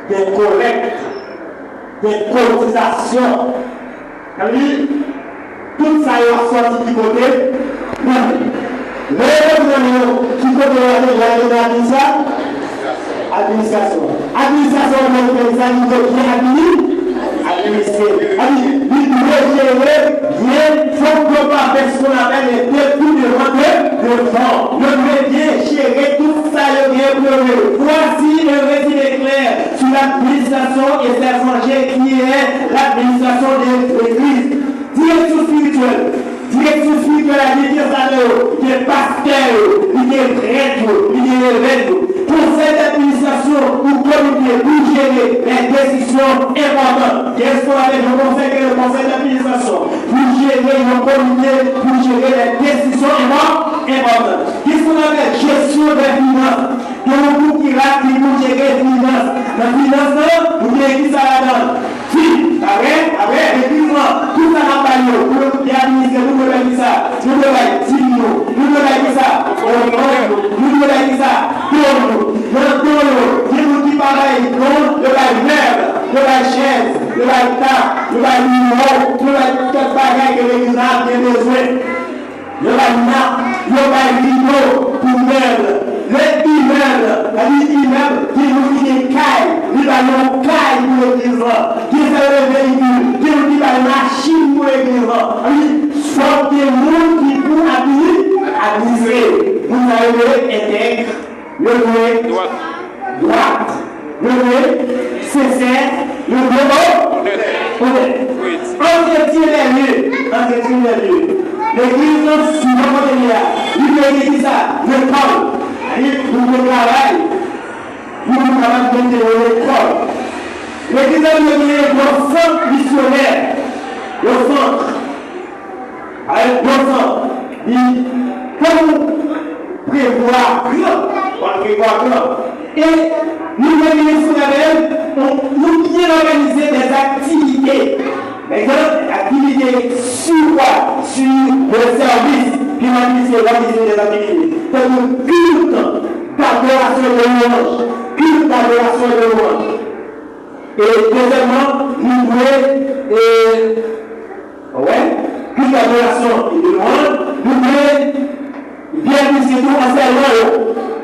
des collectes, des cotisations. Tout ça est sorti du côté. Qui côté administration. Administration, on a administrer. Il faut qu'on fasse ce qu'on appelle les défis de fonds. Le bien gérer tout ça, le bien pleurer. Voici le récit clair sur l'administration et ses angers qui est l'administration de l'Église. Direction spirituelle. Direction spirituelle, la direction qui est pasteur, qui est prêtre, qui est évêque. Conseil d'administration ou comité pour gérer les décisions importantes. Qu'est-ce qu'on appelle le conseil d'administration? Pour gérer le comité, pour gérer les décisions importantes. Qu'est-ce qu'on appelle gestion des finances? Donc, qui va pour gérer les finances. La finance, vous voulez qui ça là-dedans? Si, avec, effectivement, tout ça n'a pas lieu. Pour administrer, nous devons dire ça. Nous devons dire ça. Nous devons dire ça. Nous qui pareil, non, le bail merde, le bail chaise, le bail table, le bail numéro, le bail toute bagaille que l'église a bien besoin. Le bail nappe, le bail rideau, pour merde. Le immeuble, la vie immeuble, qui nous dit des cailles, nous allons cailles pour l'église, qui fait le véhicule, qui nous dit des machines pour l'église. Sortez-nous qui pour administrer. Vous avez intègre, le vrai, droite, le vrai, sincère, le vrai, honnête. Entretien les lieux. L'église, souvent, il dit ça, le corps. Nous travaillons de l'école. L'église a donné le centre missionnaire. Le centre. Avec le centre. Comme prévoir grand. Et nous, nous bien organiser des activités. Par exemple, activités sur quoi? Sur le service. Puis organiser des activités. Comme culte d'adoration de louange. Culte d'adoration de louange. Et deuxièmement, nous voulons, culte d'adoration et de louange, nous voulons bien visiter tout enseignement.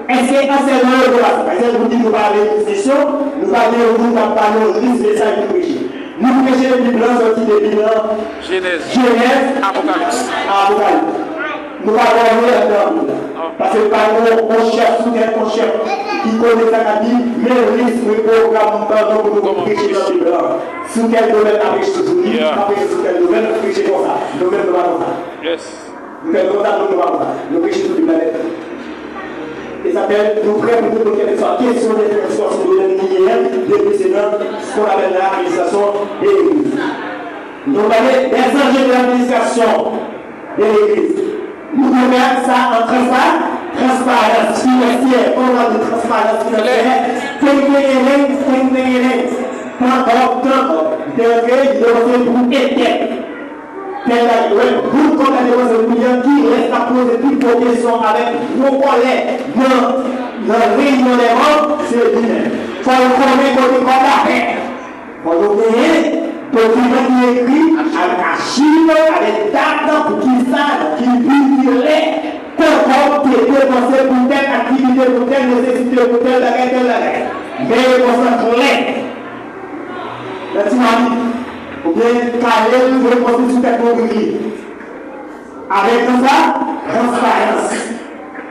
Est-ce que enseignement de la par exemple, vous dites nous parlons de session, nous parlons de risque de ça et de péché. Nous prêchons les Bibles sortis des Bibles. Genèse, Apocalypse. Nous allons aller là-dedans. Parce que par contre, on cherche on cherche qui connaît ça qui dit, mais le risque de programme pour nous prêcher dans le Bible. Sous quel domaine après je te après sous quel domaine prêcher comme ça. Le domaine de la comme ça. Yes. Nous faisons comme ça, nous ne pas. Nous prêchons toute la lettre. Et ça s'appelle nous prêts pour toute question des ressources de l'année des précédents, ce qu'on appelle l'administration de l'Église. Nous parlons des enjeux de l'administration de l'Église. Nous remettons ça en transparence financière. On parle de transparence financière. Pour aider. Vous condamnez vos millions qui restent à poser toutes vos questions avec vos collègues dans la réunion des rangs, c'est lui-même. Il faut connaître votre contact. Il faut obéir. Document qui est écrit avec archives, avec date, pour qui ça, qui vit, comment tu es dépensé pour telle activité, pour telle nécessité, pour telle bagage. Mais il faut s'en clair. Merci, Marie. Ou bien, carré, vous voulez construire sur technologie. Avec ça,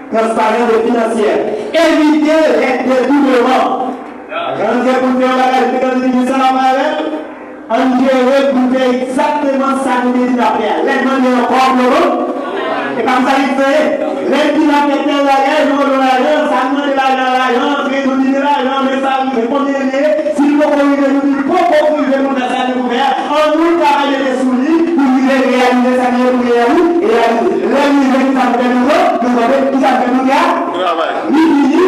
transparence financière. Éviter les détournements. Quand j'ai pour faire la qualité de ça, on dirait pour faire exactement ça que nous disons après. Les gens sont encore heureux. Et comme ça, il fait. Les gens qui ont fait l'argent, ça demande l'argent, mais ça, il faut si vous fait nous ni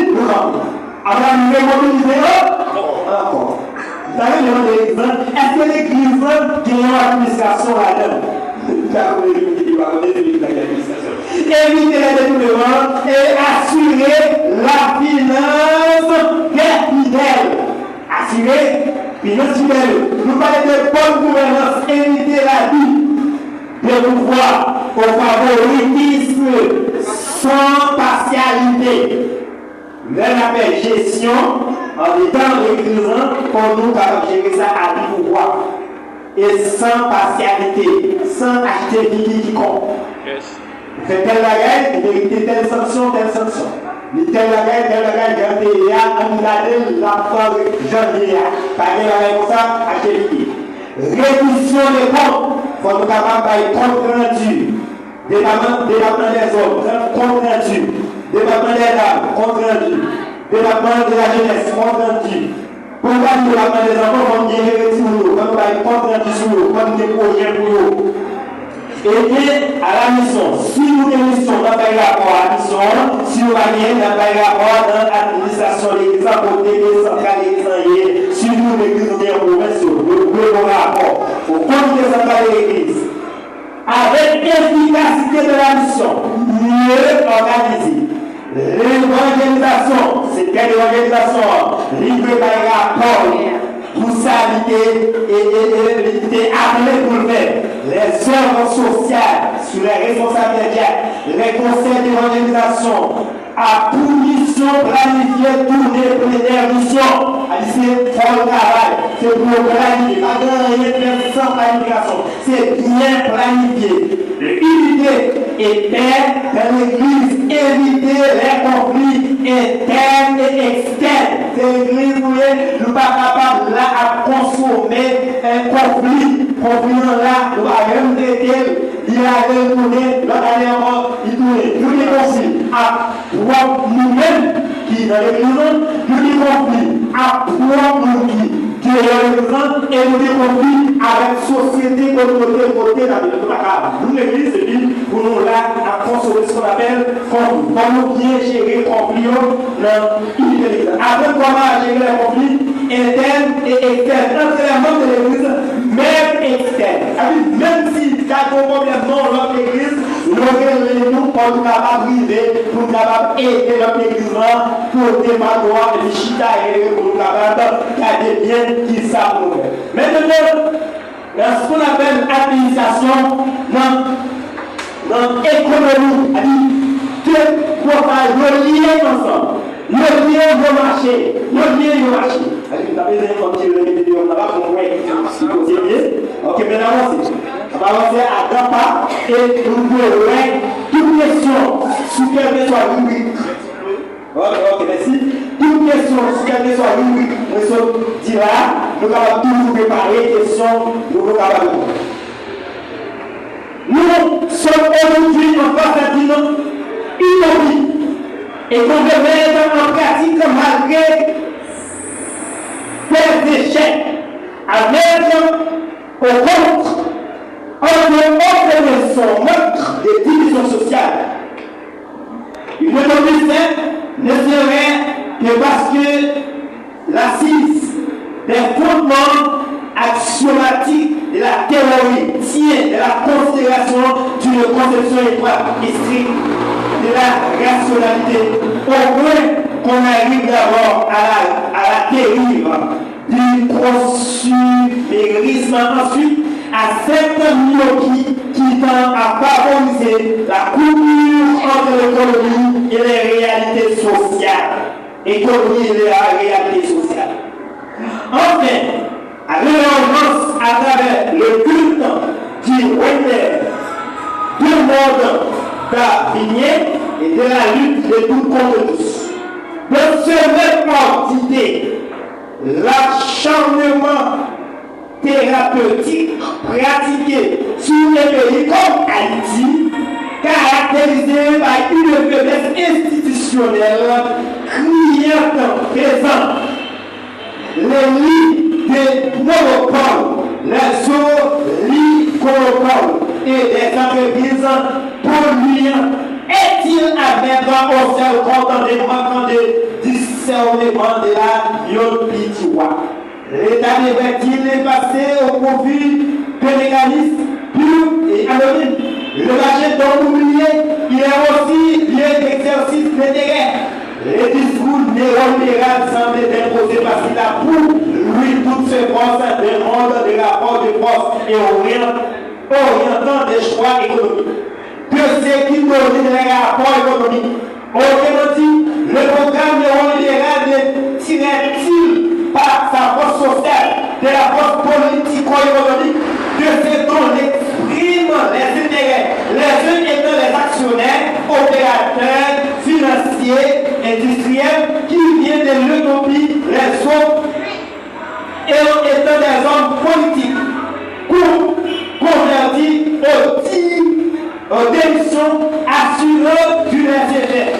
nous campons. Après, nous mobiliser encore. Vous savez, est-ce que l'église a une administration là-dedans? Éviter les détournements et assurer la finance des fidèles. Assurer finance fidèle. Nous parlons de bonne gouvernance, éviter la vie de pouvoir au favoritisme sans partialité. Vers la gestion en étant l'église pour nous capables de gérer ça à du pouvoir. Et sans partialité, sans acheter quiconque. Fait telle bagaille, il mérite telle sanction. Telle bagaille, j'ai annulé la fois janvier. Pas de bagaille comme ça, acheter liquide. Réduction des comptes, il faut nous capables de compte rendu. Département des hommes, compte rendu. Département des dames, compte rendu. Département de la jeunesse, compte rendu. Pourquoi nous département des enfants, comme bien réduit sur nous, comme nous avons compte rendu sur nous, comme des projets pour nous. Et à la mission, si nous avons mission dans le rapport à la mission, si nous avons dans le rapport dans l'administration de l'église, pour les centrales églises, si nous l'église nous avons provinciaux, nous avons un rapport au comité central de l'église, avec l'efficacité de la mission, mieux organisée. L'évangélisation, c'est quelle évangélisation? Livré par rapport. Pour ça, il était appelé pour le faire. Les œuvres sociales sur les responsabilités, les conseils d'évangélisation, à pour mission planifier tourner plénière mission. C'est pour le travail, c'est pour planifier, pas de rien sans planification. C'est bien planifié. L'unité était dans l'église, éviter les conflits internes et externes. C'est l'église où nous ne sommes pas capables là à consommer un conflit. Conflit là, nous avons traité, il a retourné, l'autre année encore, il tournait. Nous les conflits à nous-mêmes qui dans l'église, nous les conflits à nous qui est l'église et nous les conflits avec société, communauté, dans le nous l'église, c'est dit, pour nous là à consommer ce qu'on appelle conflit. Comment bien gérer conflit dans l'unité. Après comment gérer les conflits internes et externes entre les membres de l'église, même externes. Même si il y a un problème dans notre église, nous pour nous capables briser, pour nous capables aider notre église pour démarrer les chita et pour nous capables garder bien qui ça pour nous. Maintenant, dans ce qu'on appelle administration, dans l'économie, que pour faire le lien ensemble, le lien de marché, Vous avez des infos qui le vidéo, on va ok, maintenant avancez. On va avancer à grands pas et nous pouvons toute question sur quelle soit rubrique. Ok, merci. Toute question sur quelle soit rubrique, nous dit là, nous allons toujours préparer des questions, nous allons répondre. Nous sommes aujourd'hui en face à une utopie et qu'on veut mettre en pratique malgré des échecs à mettre au compte en dehors de son mode de division sociale. Une utopie ne serait que parce que l'assise des fondements axiomatiques de la théorie tient de la considération d'une conception étroite et stricte de la rationalité, au point qu'on arrive d'abord à la dérive du consumérisme, ensuite à cette myopie qui tend à favoriser la coupure entre l'économie et les réalités sociales. Économie et les réalités sociales. Enfin, à l'émergence à travers le culte du Wender, du monde d'Avigné et de la lutte de tout contre tous. De ce même ordre d'idée, l'acharnement thérapeutique pratiqué sur les pays comme Haïti, caractérisé par une faiblesse institutionnelle criante présente. Les lits des monopoles, les oligopoles et les entreprises polluantes et difficile à mettre au seul contendement de discernement de la Yopitiwa. L'État devrait-il passer au profit de mécanismes purs et anonymes? Le marché donc oublié, il est aussi lieu d'exercice d'intérêt. Les discours néolibéraux semblent imposés parce qu'il a pour lui toutes ses forces des mondes des rapports de force et orientant des choix économiques. Que c'est qui donne les rapports économiques? Autrement dit, le programme néolibéral ne tirait-il par sa force sociale de la force politico-économique que c'est dont l'exprime les intérêts, les uns étant les actionnaires, opérateurs, financiers, industriels, qui viennent de l'utopie, les autres étant des hommes politiques, convertis aux démissions assurant du nécessaire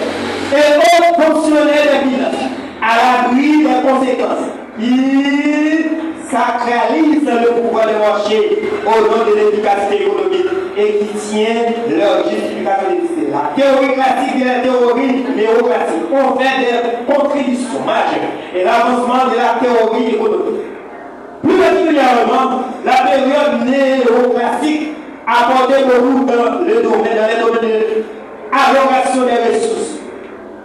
et aux fonctionnaires des finances, à l'abri des conséquences. Ils sacralisent le pouvoir de marché au nom de l'efficacité économique et qui tient leur justification d'exister. La théorie classique et la théorie néoclassique ont fait des contributions majeures et l'avancement de la théorie économique. Plus particulièrement, la période néoclassique a apporté beaucoup dans les domaines de l'allocation des ressources,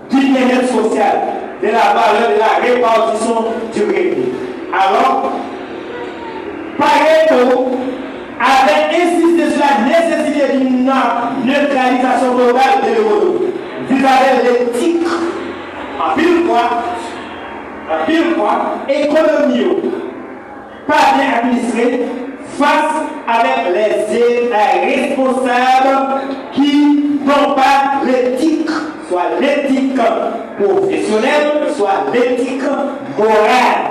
du bien-être social, de la valeur de la répartition du revenu. Alors, Pareto avait insisté sur la nécessité d'une neutralisation globale de l'économie vis-à-vis l'éthique. En pile fois, économie pas bien administrée face avec les responsables qui n'ont pas l'éthique, soit l'éthique professionnelle, soit l'éthique morale.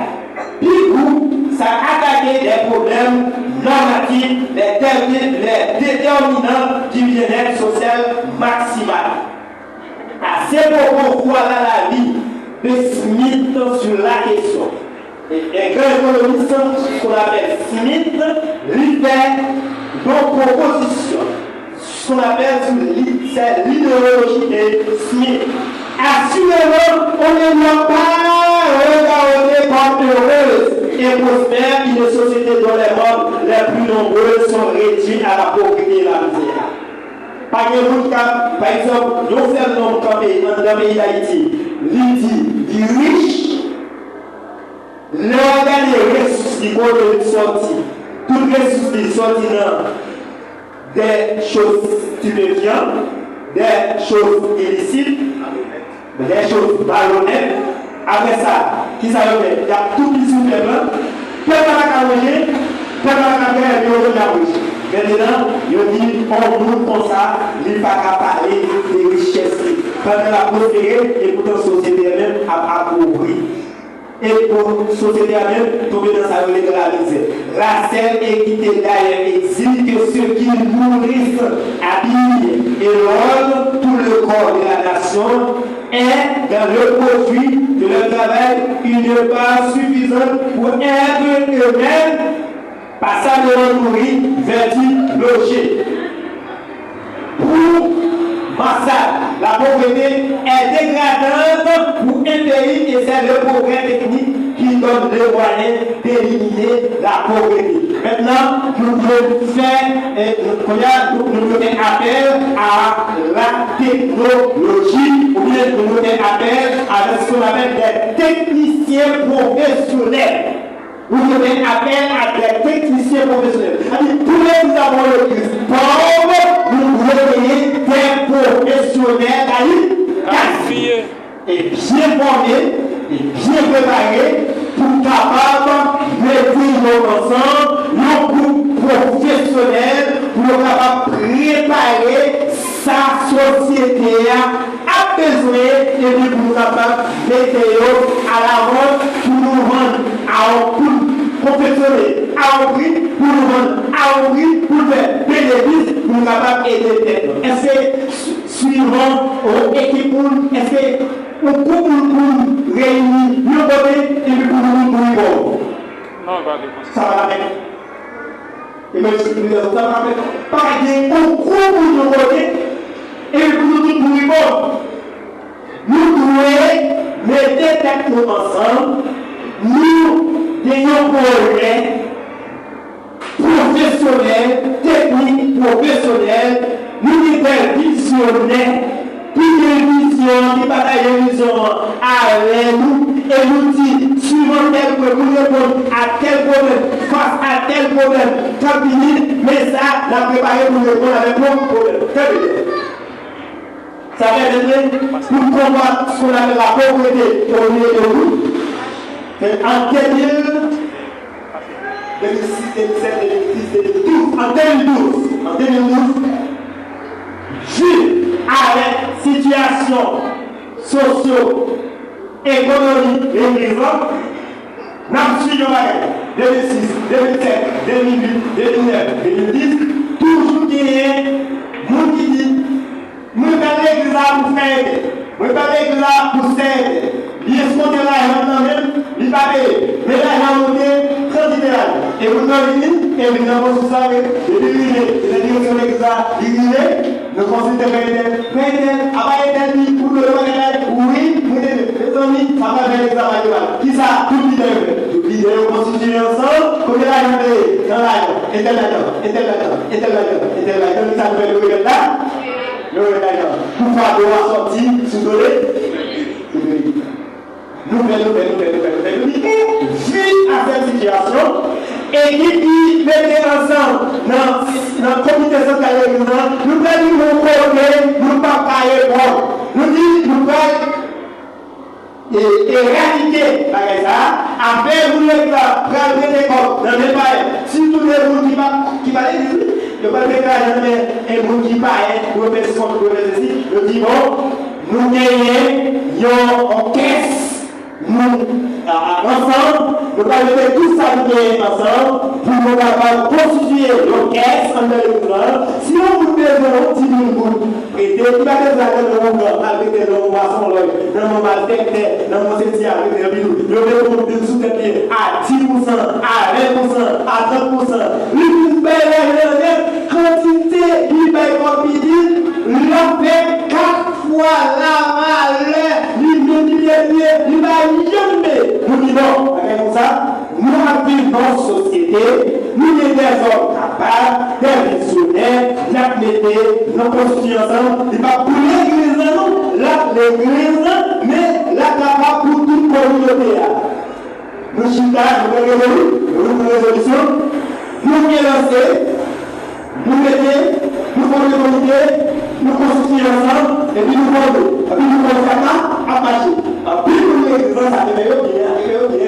Puis ça a attaqué des problèmes normatifs, les déterminants du bien-être social maximal. À ces propos, voilà la vie de Smith sur la question. Et grand économiste qu'on appelle Smith, lui fait donc proposition, ce qu'on appelle c'est l'idéologie de Smith. Assurément, on ne doit pas regarder comme heureuse et prospère une société dont les membres les plus nombreux sont réduits à la pauvreté et la misère. Par exemple, nous faisons dans le pays d'Haïti, il dit riche, l'organe des ressources qui vont sortir, toutes les ressources qui sortent des choses stupéfiantes, des choses illicites, des choses malhonnêtes. Après ça, qui ça veut dire? Il y a tout qui sous les blancs, personne n'a qu'à manger, personne n'a qu'à faire, et on va manger. Maintenant, il dit, on nous comme ça, il n'y a pas qu'à parler des richesses. Pendant la prospérité, et pourtant, la société elle-même a appauvri. Et pour la société elle-même, tomber dans sa relève de la misère. La seule équité d'ailleurs exige que ceux qui nourrissent, habillent et rôlent tout le corps de la nation aient dans le produit de leur travail une part suffisante pour être eux-mêmes passablement nourris, vêtus, logés. Pour Massa, la pauvreté est dégradante pour un pays et c'est le progrès technique qui donne les moyens d'éliminer la pauvreté. Maintenant, nous devons faire appel à la technologie ou bien nous devons faire appel à ce qu'on appelle des techniciens professionnels. Vous devez appel à des techniciens professionnels. Tous les nous avons le Christ. Pauvre, nous devons payer des professionnels qualifiés et bien formés et bien préparés pour capables de mettre nos enfants, nos groupes professionnels, pour capable préparer sa société à besoin et puis pour capable de mettre à la vente pour nous rendre à un coût professionnel, à un prix pour nous rendre à un prix pour faire bénéfice pour nous capable d'aider. Est-ce que suivant au équipe, est-ce que au coup pour réunir le côté et puis pour nous bon? Non, ça va avec. Et même si nous avons ça va avec. Par exemple, au coup pour nous côté Et pour nous tous pour nous devons mettre tête nous ensemble, nous ayons projet professionnel, technique professionnel, nous devons visionnaires, qui vision, qui bataille vision avec nous, et nous dit, suivant tel problème, nous répondons à tel problème, face à tel problème, tant pis, mais ça, la préparer pour répondre avec mon problème. Ça va être pour combattre ce qu'on appelle la pauvreté au milieu de nous. En 2012, Jules, avec situation socio-économique et vivante, nous suivons 2006, 2007, 2008, 2009, 2010, toujours qu'il y ait nous qui dit, nous sommes l'église là pour faire, nous sommes l'église là pour s'aider. Il est monté là, il va payer, mais là, il va monter 30 000. Et vous nous dites, et vous n'avez pas ça, et vous dites, l'église là, nous consultons Pédel, après Pédel, pour le oui, les amis, ça va faire l'examen. Qui ça? Tout le vidéo constitué ensemble, pour que là, il dans la et tel là-dedans, et tel là-dedans, et tel là-dedans, et tel là-dedans, ça fait le là. Le là-dedans. Pour faire devoir sortir, sous donner. Nous vivons à cette situation et qui mettait ensemble dans le comité central de l'Église, nous allons nous coordonner, nous pas parler bon. Nous disons, nous allons éradiquer ça, après vous l'êtes là, prendre des corps dans les pailles, si tous les gens qui va l'église, ne pas déclarer jamais un monde qui paraît, pour le faire ce qu'on peut faire ici, nous disons, bon, nous gagnons en caisse. Nous, ensemble, nous allons mettre tout ça ensemble pour nous constituer nos caisses en l'église. Si on vous met un petit bout, et dès qu'il va des années de mon avec des longs poissons, dans mon maltec, dans mon sétier, avec des bidous, le mettre sous tes pieds à 10%, à 20%, à 30%. L'une belle quantité, il va compiler, l'on fait 4 fois la malheur, il va jamais. Nous vivons avec ça, nous vivons dans une société, nous sommes des hommes capables, des visionnaires, nous construisons ensemble, il va pour l'église, l'église, mais la capable pour toute communauté. Nous chita, nous résolution, nous lancer, nous mettons, nous formons des comités, nous construisons ensemble, et puis nous vendons, et puis nous faisons à marcher. Puis nous les gens, ça devait être bien, des hommes qui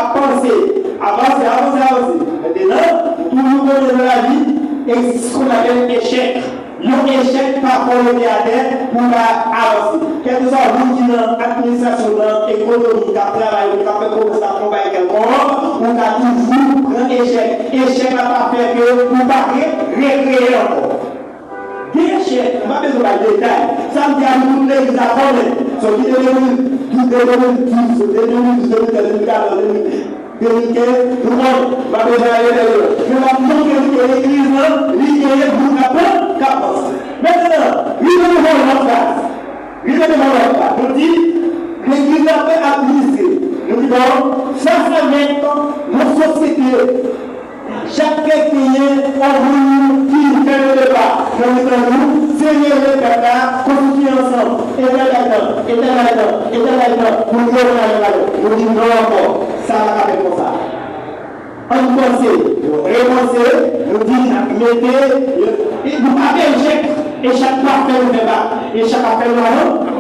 pensent, avancer. Maintenant, tout le monde de la vie est ce qu'on appelle échec. L'échec par rapport à terre pour avancer. Quel que soit vous qui dans l'administration, économique, qui travaille, qui fait comme ça, travaille quelconque, on a toujours un échec. Échec n'a pas fait que vous ne pouvez recréer encore. Échec, on va besoin de détails. Ça me dit à nous les apprendre. Sur 2012, 2015, tout le monde va besoin d'aller derrière. Mais la montrer que l'église, l'idée, vous n'avez pas qu'à penser. Maintenant, nous devons notre place. Nous dit, l'église n'a pas administré. Nous disons, ça fait maintenant nos sociétés. Chaque chrétien a voulu qui fait le débat. Nous disons, Seigneur le Père, constituer ensemble. Et là-dedans. Nous disons non encore. Ça va faire comme ça. On pense, repenser, nous dit, mettez, nous avons échec, et chaque fois fait le débat, et chaque fois fait le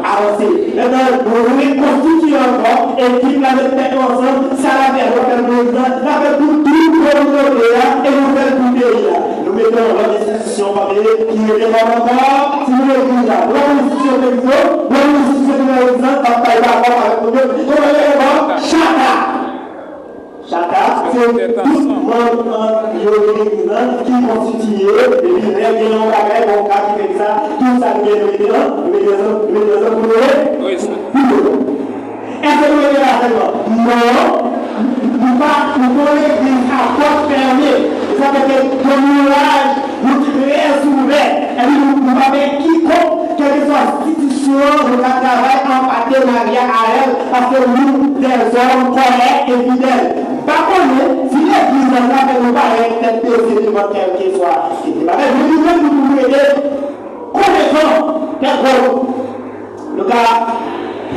avancer. Maintenant, nous reconstituons encore, et qui va mettre ensemble, ça va faire le président, ça va faire tout le communauté, et nous faire tout le pays. Nous mettons l'institution papier, qui est déjà encore, si nous l'église là, l'institution de l'exemple, l'institution de l'exemple, ça va faire avec nous, chacun. Chata, c'est tout le monde qui constitue, et puis il y a un bagage, on a fait ça, tout ça vient de maintenant, mais les autres pour nous. Est-ce que vous voyez là seulement? Non, pour l'église à porte fermée. Ça veut dire que le mirage, nous très ouvert. Et nous avec quiconque, quelle que soit la institution, nous travaillons en partenariat à elle, parce que nous, des hommes corrects et fidèles. Par contre, si l'église n'a pas fait nous parler, peut-être que c'est quel qu'il soit. Nous pouvons aider. Connaissons quel rôle le gars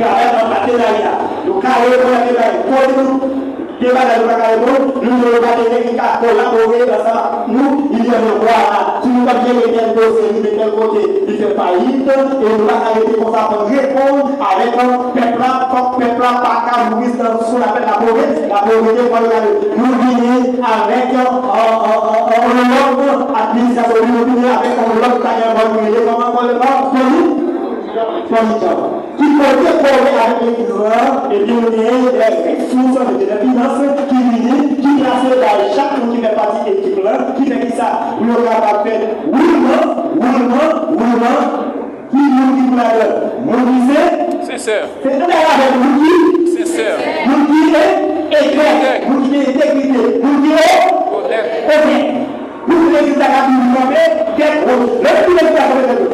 travaille en partenariat. Le carré pour la débat de nous ne pas collaborer dans ça. Nous, il y a le droit. Si nous avons bien tel dossier, de tel côté, il fait faillite, et nous allons arrêter comme ça pour répondre avec un peuple par cas, nous dans ce qu'on appelle la pauvreté. La pauvreté, nous venons avec un autre administration, nous venons avec un autre carrière, comment on le voit qui peut décorer avec les grands et bien des ressources de la finance qui place dans chaque monde qui fait partie de l'équipe là, qui fait ça, nous avons fait roulement, qui nous dit nous disait, Sincère. c'est tout avec nous qui, Sincère. nous qui est éclair, nous qui est intégrité, nous qui est honnête. Vous voulez dire que ça le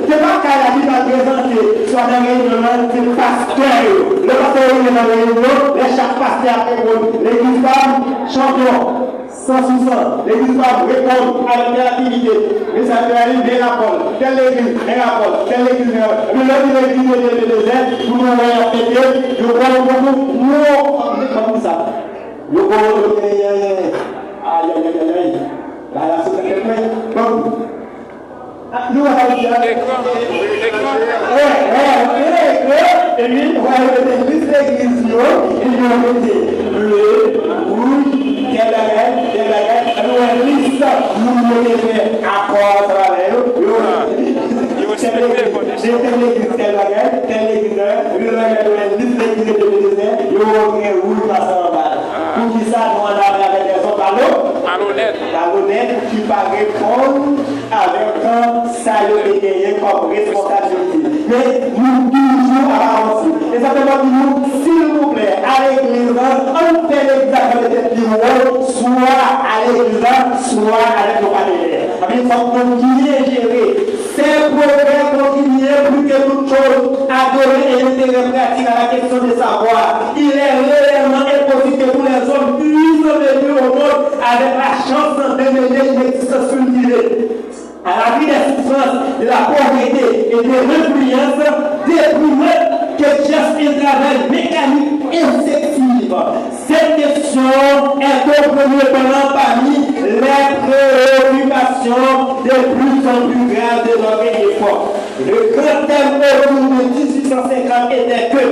c'est pas qu'à la vie va présenter, soit dans les réunions, c'est le pasteur. Le pasteur est dans les réunions, chaque pasteur répond. L'église femme, champion, 100%. L'église femme répond à la créativité. Les affaires, des rapports. Telle église, des rapports. Telle église, des rapports. Mais là, l'église est des aides, vous nous voyez péter, je vois beaucoup, nous, comme ça. Je vois, aïe. La société, donc, nous allons dire. Et puis, on va mettre plus l'église, et nous allons mettre bleu, rouge, quelle baguette, nous allons liste, nous mettons accord, ça va aller. Telle l'église, telle baguette, nous allons liste l'église de l'église, nous allons rouge, ça va aller. Pour qui ça, nous allons avec des autres ballons. Malhonnête, tu vas répondre avec un salaire gagné comme responsabilité. Mais nous toujours avancer. Et ça fait partie de nous, s'il vous plaît, à l'église, on fait l'examen de tête du rôle, soit à l'église, soit avec nos partenaires. Il faut continuer à gérer ces progrès, continuer plus que toute chose à donner un intérêt pratique à la question de savoir. Il est réellement impossible que tous les hommes puissent venir au monde avec la chance de mener une existence cultivée. À la vie des souffrances, de la pauvreté et de l'influence, déprimée que geste un travail mécanique effectif. Cette question est au premier plan parmi les préoccupations de plus en plus graves de notre époque. Le grand thème autour de 1850 était que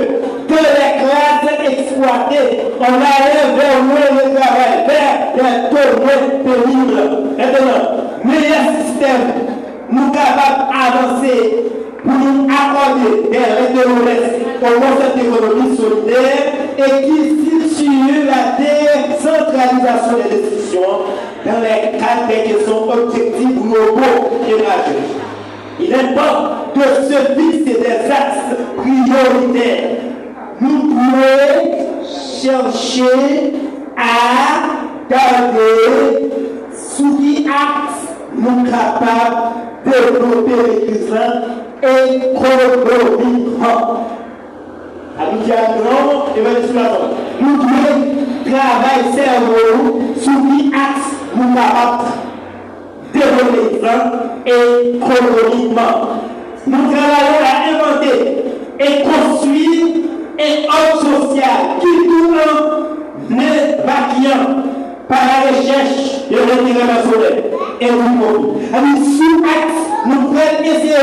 les classes exploitées, on allait vers moins de travail, vers des taux moins pénibles. Maintenant, meilleur système, nous capables d'avancer pour nous accorder des règles au concept d'économie solidaire et qui situe la décentralisation des décisions dans les cadres des questions objectives globaux et majeurs. Il importe que se fixer des axes prioritaires. Nous devons chercher à garder sous qui axe nous capables de développer l'église économiquement. Nous devons travailler cerveau sous qui axe nous capables de développer l'église économiquement. Nous travaillons à inventer et construire un ordre social qui tourne vaquillant par la recherche de l'intérêt national et du monde. Sous axe, nous prenons essayer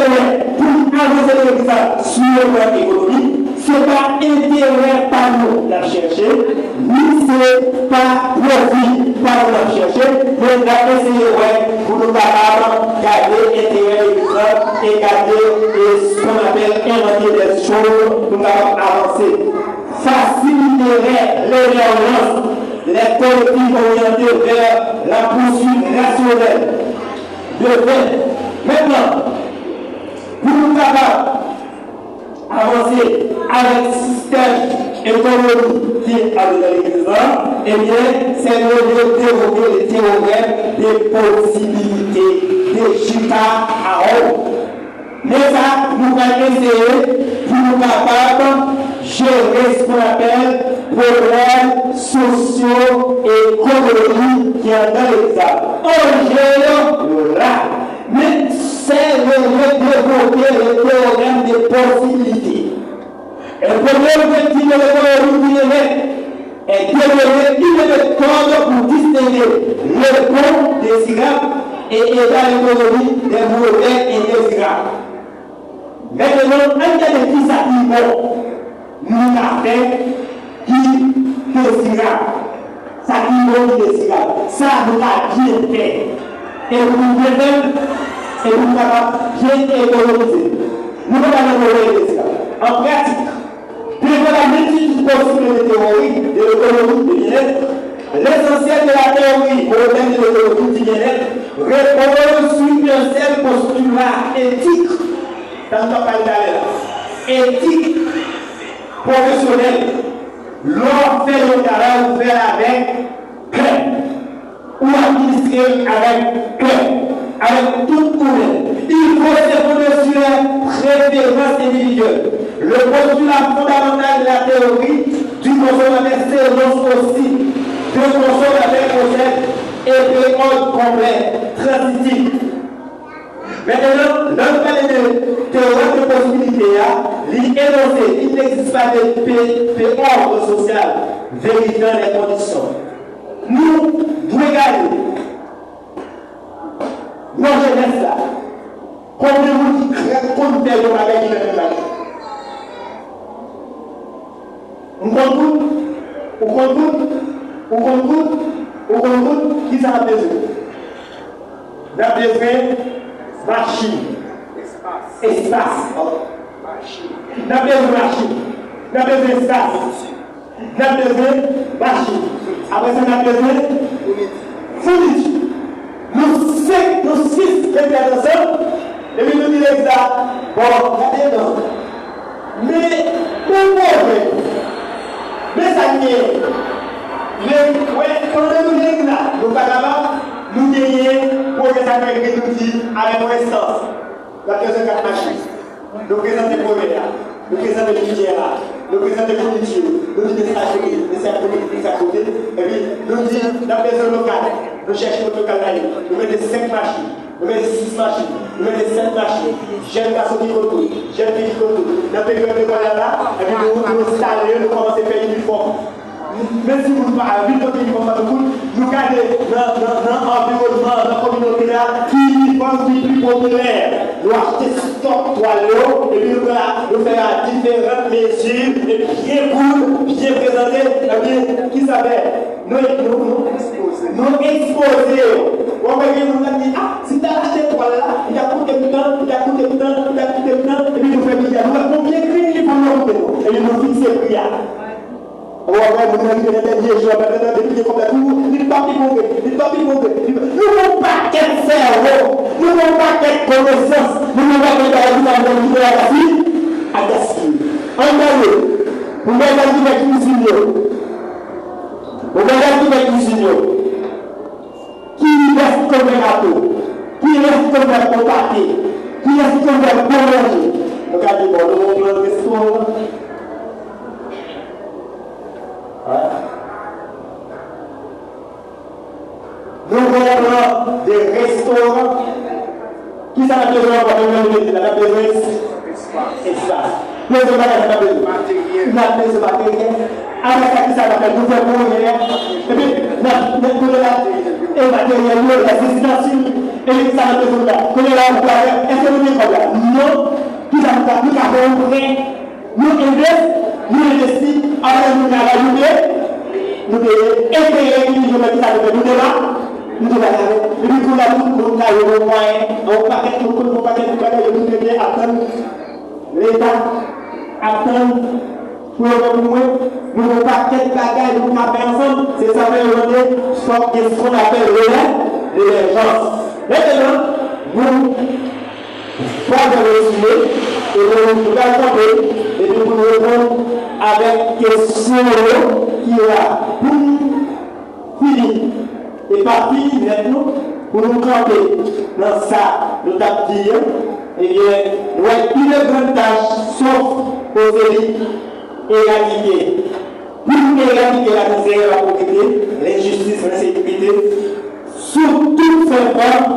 pour avancer l'église sur le plan économique. Ce n'est pas intérêt par nous la chercher, ni c'est pas profit par nous la chercher, mais nous allons essayer pour nous capables de garder l'intérêt de l'église et garder ce qu'on appelle inventer des choses, nous allons avancer. Faciliterait l'émergence les collectifs orientés vers la poursuite rationnelle de fait. Maintenant, pour nous capables d'avancer avec le système économique qui est avec l'église, eh bien, c'est de déroger les théorèmes des possibilités de Chita à haut. Mais ça, nous allons essayer pour nous capables de gérer ce qu'on appelle problèmes sociaux et économiques qui sont dans l'examen. On gère le là. Mais c'est le développer le théorème des possibilités. Et le problème qui est le est développer une méthode pour distinguer le bon désirable et l'économie des mauvais et désirables. Maintenant, un des qui s'active, nous avons fait qui désirable. Ça qui est désirable. Ça nous a bien fait. Et vous devez et vous avez bien économisé. Nous ne pouvons pas le désirable. En pratique, devant la multitude possible de théories de l'économie du bien-être, l'essentiel de la théorie pour le thème de l'économie du bien-être repose sur un seul postulat éthique. Dans ton cas éthique professionnelle. L'on fait le travail ou faire avec cœur. Ou administrer avec cœur. Avec toute couleur. Il faut se fonder sur la préférence individuelle. Le postulat fondamental de la théorie du consommateur s'élance aussi de consommateur possède et de ordre complet, transitif. Maintenant, dans le cas de théorie de possibilité, il n'existe pas de ordre social vérifiant les conditions. Nous devons regarder nos jeunesse là, comme nous qui créons comme tel avec une même. On compte qui ça a besoin. On a besoin machine. Espace. On a besoin machine. On a besoin espace. On a besoin machine. Après ça, on a besoin fourniture. Nous six ensemble, et puis nous disons ça. Bon, regardez donc. Mais, mais ça y est. Mais, quand nous disons là, nous ne sommes pas capables, nous gagnons pour que ça fait nous dit avec mon instance. La personne qui a marché. Nous présentons les premiers, nous présentons les budgets là, nous présentons les fournitures, nous disons des stagiaires, des services, des à côté, et puis nous disons la personne locale, nous cherchons notre local là, nous mettons 5 machines. Nous mettons 6 machines, nous mettons 7 machines, jeunes garçons qui retournent, jeunes filles qui retournent, dans le période de là, et puis nous installons, nous commençons à faire uniforme. Même si vous ne parlez pas de uniforme, nous gardons dans l'environnement, dans la communauté là, qui pense du plus populaire. Nous achetons stock toileau, et puis nous faisons différentes mesures, et bien cool, bien présenté, et bien, qui savait, nous exposer. On va dire, nous dit, ah, si tu as acheté ce toile là, il a coûté tant, il a coûté tant, il a coûté tant, et puis nous faisons bien. Nous avons combien de prix il faut nous payer, et puis nous fixons le prix. On va voir, vous avez des vieux joueurs, des milliers comme la tour, des papiers mauvais, des papiers mauvais. Nous n'avons pas quel cerveau, nous n'avons pas quelle connaissance, nous n'avons pas quelle connaissance à gaspiller. Engagez, vous mettez la cuisine, vous mettez la cuisine, qui reste comme un gâteau, qui reste comme un potager, qui reste comme un boulanger. Regardez, bon, nous avons un restaurant. Nous avons des restaurants qui sont besoin de la besoin d'espace. Nous avons besoin de matériel. Avec ça, qui s'appelle nous faisons matériel. Et puis, nous avons matériel, la destination, et puis ça a besoin de nous là, est-ce que nous sommes là? Non, nous avons prêt, nous investissons, après nous avons ajouté. Nous devons essayer de nous mettre ça de nous débat. Nous devons aller. Et puis, pour la toute, nous avons un paquet de bagages, nous devons attendre l'État, attendre pour le moment. Nous avons un paquet de bagages, nous avons ensemble. C'est ça ce qu'on appelle l'émergence. Maintenant, nous pouvons résumer et nous allons et puis nous répondre avec question qui est là. pas fini maintenant pour nous camper dans ça, nous avons dit, eh bien, nous avons une grande tâche, sauf aux élites, éradiquer. Pour éradiquer la misère, la pauvreté, l'injustice, l'insécurité, sous toutes ces formes,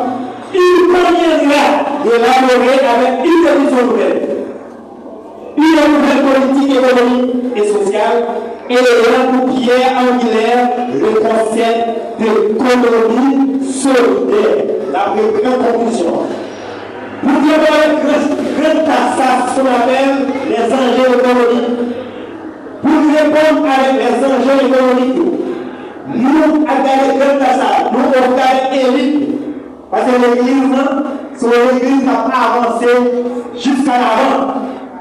il conviendra d'élaborer avec une vision nouvelle. Une nouvelle politique économique et sociale, et le pierre angulaire, le concept d'économie solidaire. La grande conclusion. Pour avoir une grande tasse, ce qu'on appelle les enjeux économiques. Pour répondre avec les enjeux économiques, nous avons des grandes tasses, nous avons des élites. Parce que l'église, c'est l'église qui a avancé jusqu'à l'avant.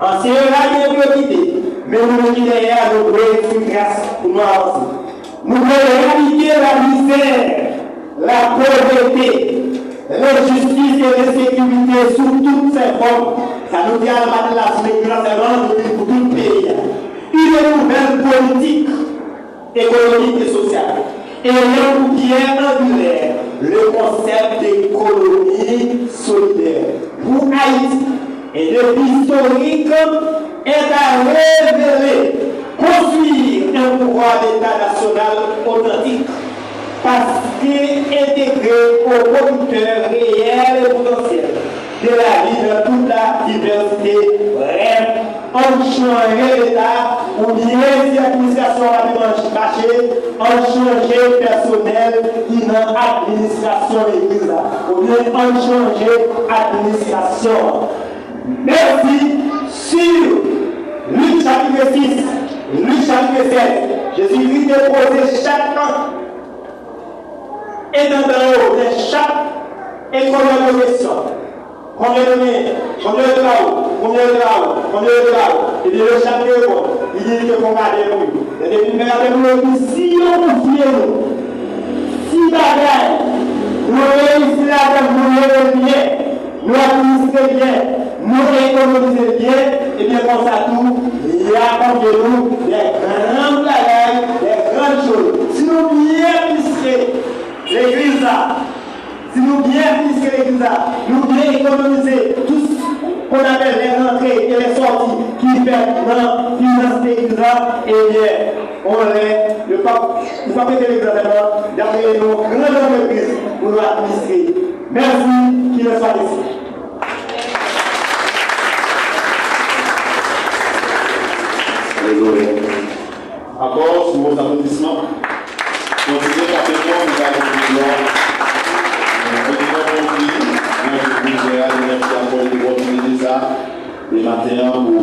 Ancien là, il y a priorité. Mais nous devons derrière nous une grâce pour nous avancer. Nous devons éradiquer la misère, la pauvreté, l'injustice et l'insécurité sous toutes ses formes. Ça nous dit à la matin la semaine pour tout le pays. Une nouvelle politique économique et sociale. Et là, pierre angulaire, le concept d'économie solidaire. Pour Haïti, et le historique est à révéler, construire un pouvoir d'État national authentique, parce qu'il est intégré au producteur réel et potentiel de la vie de toute la diversité. Bref, on change l'État, ou bien si l'administration a marché, on change personnel qui n'a administration l'église, ou bien on change administration. Merci sur Luc chapitre 6, Luc chapitre 7. Jésus-Christ a posé chaque et dans haut de chaque école de question. Combien de là-haut, il dit le chapitre répond, il dit qu'il faut garder nous. Et depuis nous, si on confie nous, si bagaille, nous réussissons à nous bien, nous administrer bien, nous économiser bien, et bien comme ça tout, il y a comme de nous des grandes bagailles, des grandes choses. Si nous bien administrer l'église là, si nous bien administrer l'église là, nous bien économiser tout ce qu'on appelle les rentrées et les sorties qui permettent dans finance de l'église là, et bien on est, le pape de l'église d'après nos grandes entreprises pour nous administrer. Merci, qu'il le soit ici. Désolé. Encore sur vos applaudissements. Continuez rapidement, nous allons pouvoir. Merci encore de continuer ça. Les matins pour